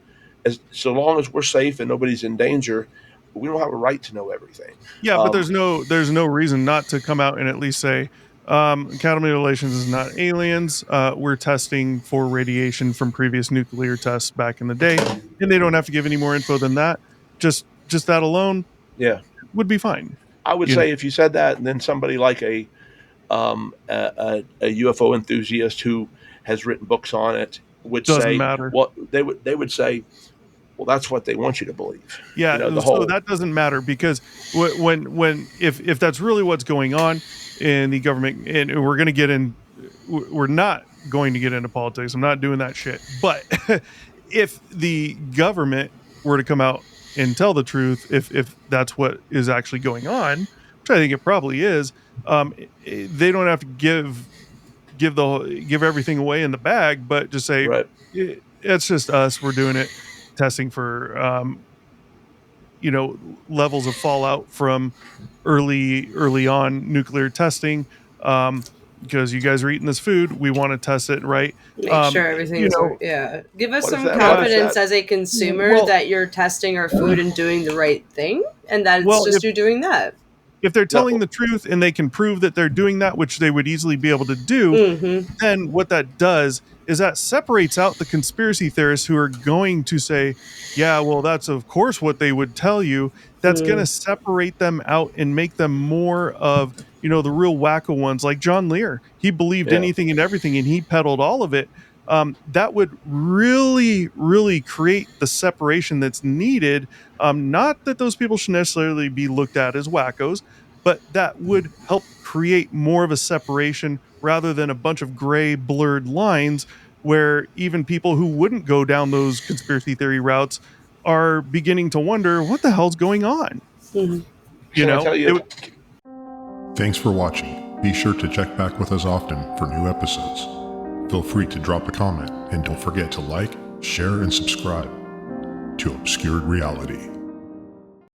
Speaker 3: so long as we're safe and nobody's in danger, we don't have a right to know everything.
Speaker 2: Yeah, but
Speaker 3: Um,
Speaker 2: there's no reason not to come out and at least say, cattle mutilations is not aliens. We're testing for radiation from previous nuclear tests back in the day, and they don't have to give any more info than that. Just that alone
Speaker 3: yeah,
Speaker 2: would be fine.
Speaker 3: I would
Speaker 2: You know,
Speaker 3: say if you said that, and then somebody like a UFO enthusiast who has written books on it would
Speaker 2: doesn't
Speaker 3: say,
Speaker 2: matter.
Speaker 3: well, they would say, well, that's what they want you to believe.
Speaker 2: Yeah,
Speaker 3: The
Speaker 2: so
Speaker 3: whole
Speaker 2: that doesn't matter because if that's really what's going on in the government, and we're not going to get into politics. I'm not doing that shit. But if the government were to come out and tell the truth, if that's what is actually going on, which I think it probably is, they don't have to give everything away in the bag, but just say
Speaker 3: right,
Speaker 2: It's just us. We're doing it, testing for levels of fallout from early on nuclear testing. Because you guys are eating this food, we want to test it, right?
Speaker 4: Make sure
Speaker 2: You
Speaker 4: everything's
Speaker 2: know,
Speaker 4: yeah. Give us
Speaker 3: what if
Speaker 4: some
Speaker 3: that? What if
Speaker 4: confidence
Speaker 3: that?
Speaker 4: as a consumer
Speaker 2: well,
Speaker 4: that you're testing our food and doing the right thing, and that it's
Speaker 2: well,
Speaker 4: just you doing that.
Speaker 2: if they're telling
Speaker 3: No,
Speaker 2: the truth and they can prove that they're doing that, which they would easily be able to do,
Speaker 4: Mm-hmm.
Speaker 2: then what that does is that separates out the conspiracy theorists who are going to say, yeah, well, that's of course what they would tell you. That's going to
Speaker 4: Mm.
Speaker 2: separate them out and make them more of, the real wacko ones like John Lear. He believed
Speaker 3: yeah,
Speaker 2: anything and everything and he peddled all of it. that would really, really create the separation that's needed. Not that those people should necessarily be looked at as wackos, but that would help create more of a separation rather than a bunch of gray, blurred lines where even people who wouldn't go down those conspiracy theory routes are beginning to wonder what the hell's going on.
Speaker 4: Mhm.
Speaker 3: Can I tell you?
Speaker 5: Thanks for watching. Be sure to check back with us often for new episodes. Feel free to drop a comment and don't forget to like, share, and subscribe to Obscured Reality.